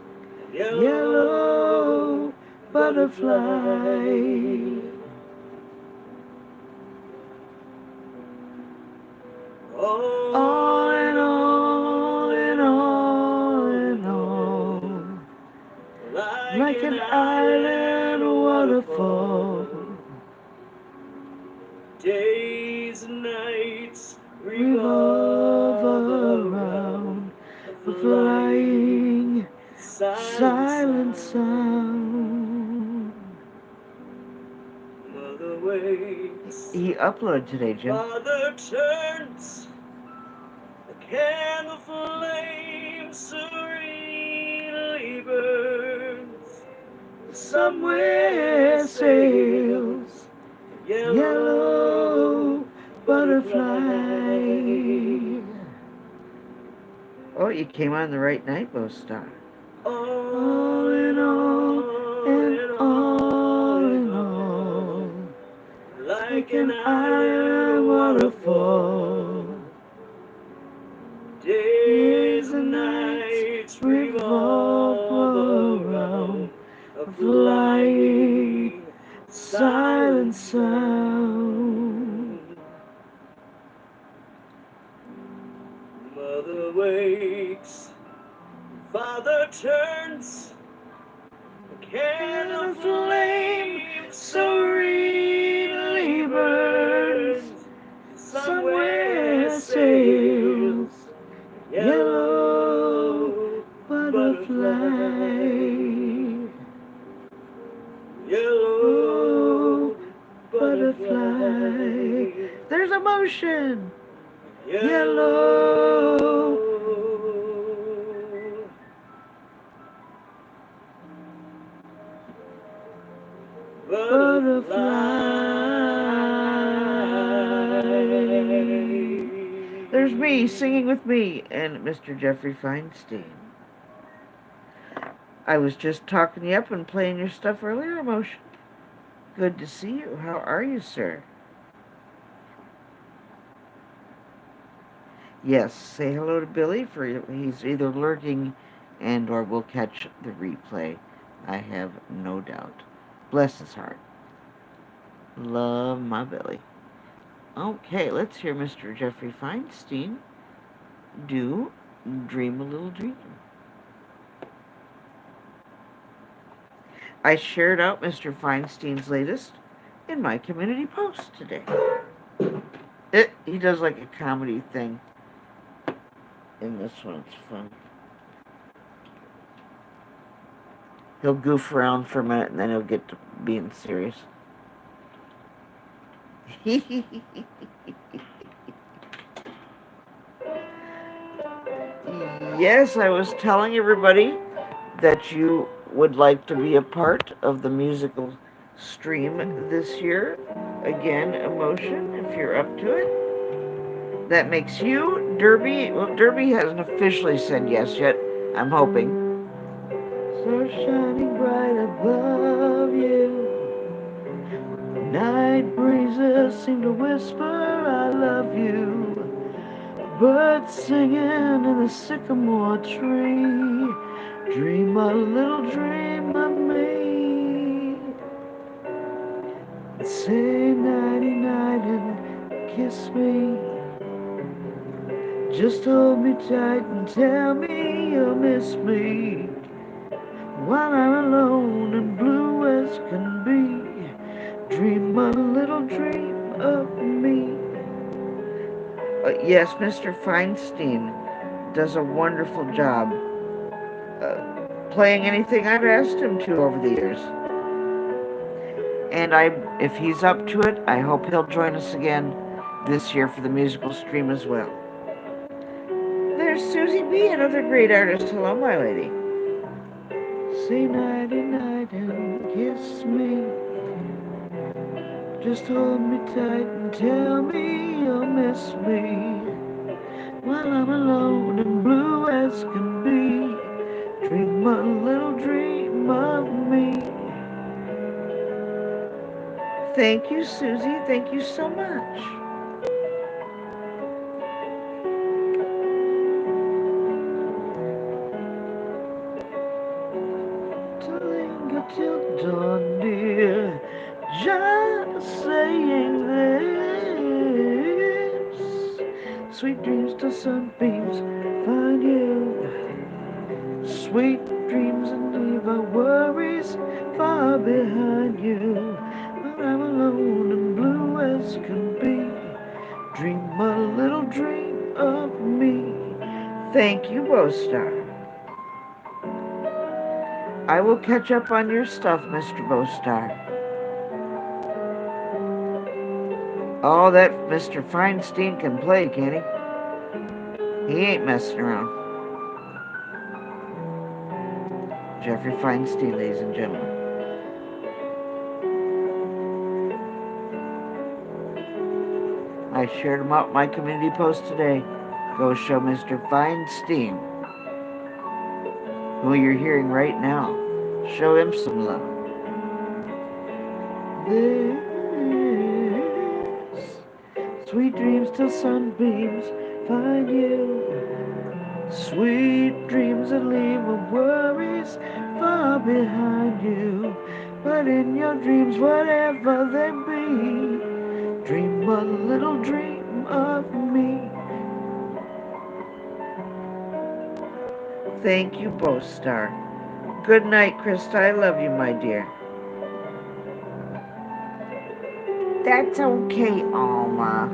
a yellow butterfly. All and all and all and all, like an island waterfall. Days and nights revolve around a flying, silent sound. Mother wakes. He uploaded today, Jim. Father turns. The candle flame serenely burns. Somewhere sails a yellow butterfly. Oh, you came on the right night, Bo Star. All in all, and all in all, like an island waterfall. Days and nights revolve around a flying, silent sound. Mother wakes, Father turns, the candle flame serenely burns. Somewhere sails a yellow butterfly. Yellow butterfly. There's emotion. Yellow butterfly. There's me singing with me and Mr. Jeffrey Feinstein. I was just talking you up and playing your stuff earlier, Emotion. Good to see you. How are you, sir? Yes, say hello to Billy, for he's either lurking and or will catch the replay. I have no doubt. Bless his heart. Love my belly. Okay, let's hear Mr. Jeffrey Feinstein do Dream a Little Dream. I shared out Mr. Feinstein's latest in my community post today. He does like a comedy thing in this one. It's fun. He'll goof around for a minute and then he'll get to being serious. Yes, I was telling everybody that you would like to be a part of the musical stream this year. Again, Emotion, if you're up to it. That makes you, Derby. Well, Derby hasn't officially said yes yet. I'm hoping. So shining bright above you, night breezes seem to whisper, I love you. Birds singing in the sycamore tree, dream a little dream of me. Say nighty night and kiss me. Just hold me tight and tell me you'll miss me. While I'm alone and blue as can be, dream a little dream of me. Yes, Mr. Feinstein does a wonderful job playing anything I've asked him to over the years. And if he's up to it, I hope he'll join us again this year for the musical stream as well. There's Susie B., another great artist. Hello, my lady. Say nighty night and kiss me. Just hold me tight and tell me you'll miss me. While I'm alone and blue as can be, dream a little dream of me. Thank you, Susie. Thank you so much. To linger till dawn, dear, just saying this. Sweet dreams till sunbeams find you. Sweet dreams and leave our worries far behind you. When I'm alone and blue as can be, dream a little dream of me. Thank you, Bostar. I will catch up on your stuff, Mr. Bostar. Oh, that Mr. Feinstein can play, can't he? He ain't messing around. Jeffrey Feinstein, ladies and gentlemen. I shared him out my community post today. Go show Mr. Feinstein, who you're hearing right now. Show him some love. This sweet dreams till sunbeams find you. Sweet dreams that leave the worries far behind you. But in your dreams, whatever they be, dream a little dream of me. Thank you, Bostar. Good night, Krista. I love you, my dear. That's okay, Alma.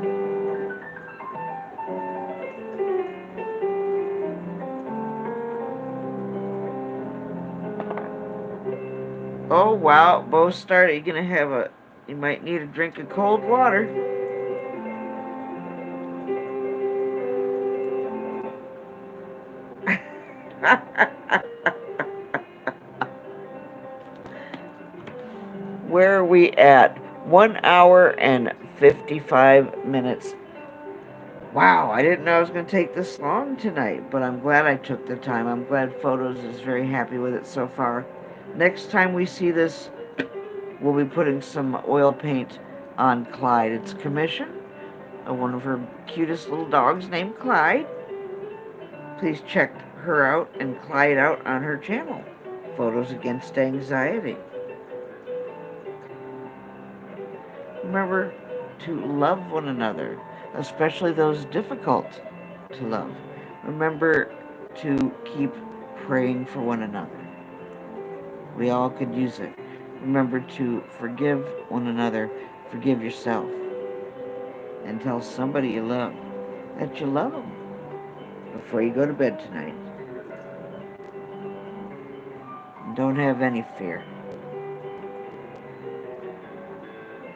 Oh, wow, Bostar, you're gonna have you might need a drink of cold water. Where are we at? 1 hour and 55 minutes. Wow, I didn't know I was going to take this long tonight, but I'm glad I took the time. I'm glad Photos is very happy with it so far. Next time we see this, we'll be putting some oil paint on Clyde. It's commission of one of her cutest little dogs named Clyde. Please check her out and Clyde out on her channel, Photos Against Anxiety. Remember to love one another, especially those difficult to love. Remember to keep praying for one another. We all could use it. Remember to forgive one another, forgive yourself, and tell somebody you love that you love them before you go to bed tonight. And don't have any fear.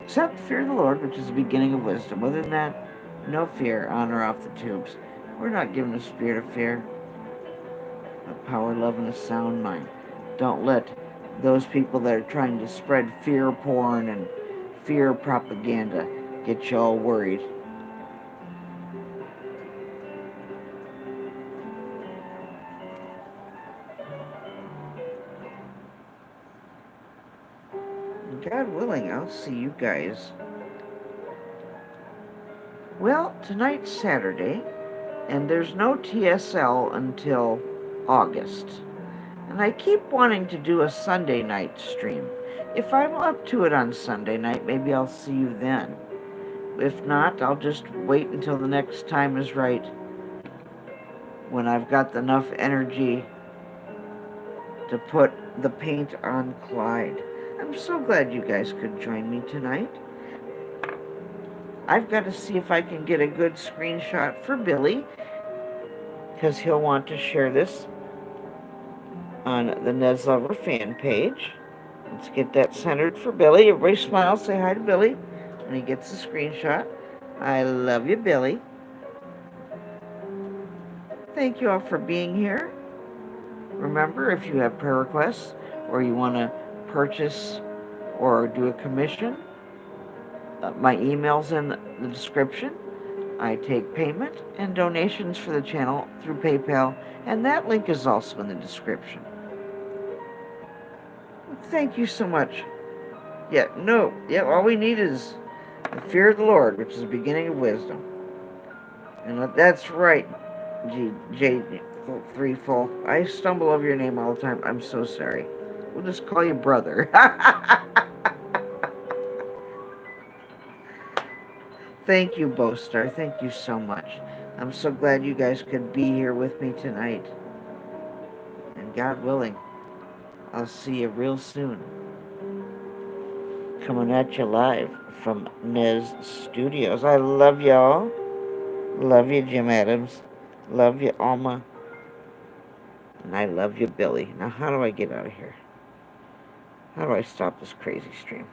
Except fear of the Lord, which is the beginning of wisdom. Other than that, no fear on or off the tubes. We're not given a spirit of fear, but power, love, and a sound mind. Don't let those people that are trying to spread fear porn and fear propaganda get you all worried. God willing, I'll see you guys. Well, tonight's Saturday, and there's no TSL until August. And I keep wanting to do a Sunday night stream. If I'm up to it on Sunday night, maybe I'll see you then. If not, I'll just wait until the next time is right, when I've got enough energy to put the paint on Clyde. I'm so glad you guys could join me tonight. I've got to see if I can get a good screenshot for Billy, because he'll want to share this on the Nez Lover fan page. Let's get that centered for Billy. Everybody smile, say hi to Billy when he gets the screenshot. I love you, Billy. Thank you all for being here. Remember, if you have prayer requests or you want to purchase or do a commission, my email's in the description. I take payment and donations for the channel through PayPal, and that link is also in the description. Thank you so much. All we need is the fear of the Lord, which is the beginning of wisdom. And that's right, J. Threefold. I stumble over your name all the time. I'm so sorry. We'll just call you brother. Thank you, Bostar. Thank you so much. I'm so glad you guys could be here with me tonight. And God willing, I'll see you real soon. Coming at you live from Nez Studios. I love y'all. Love you, Jim Adams. Love you, Alma. And I love you, Billy. Now, how do I get out of here? How do I stop this crazy stream?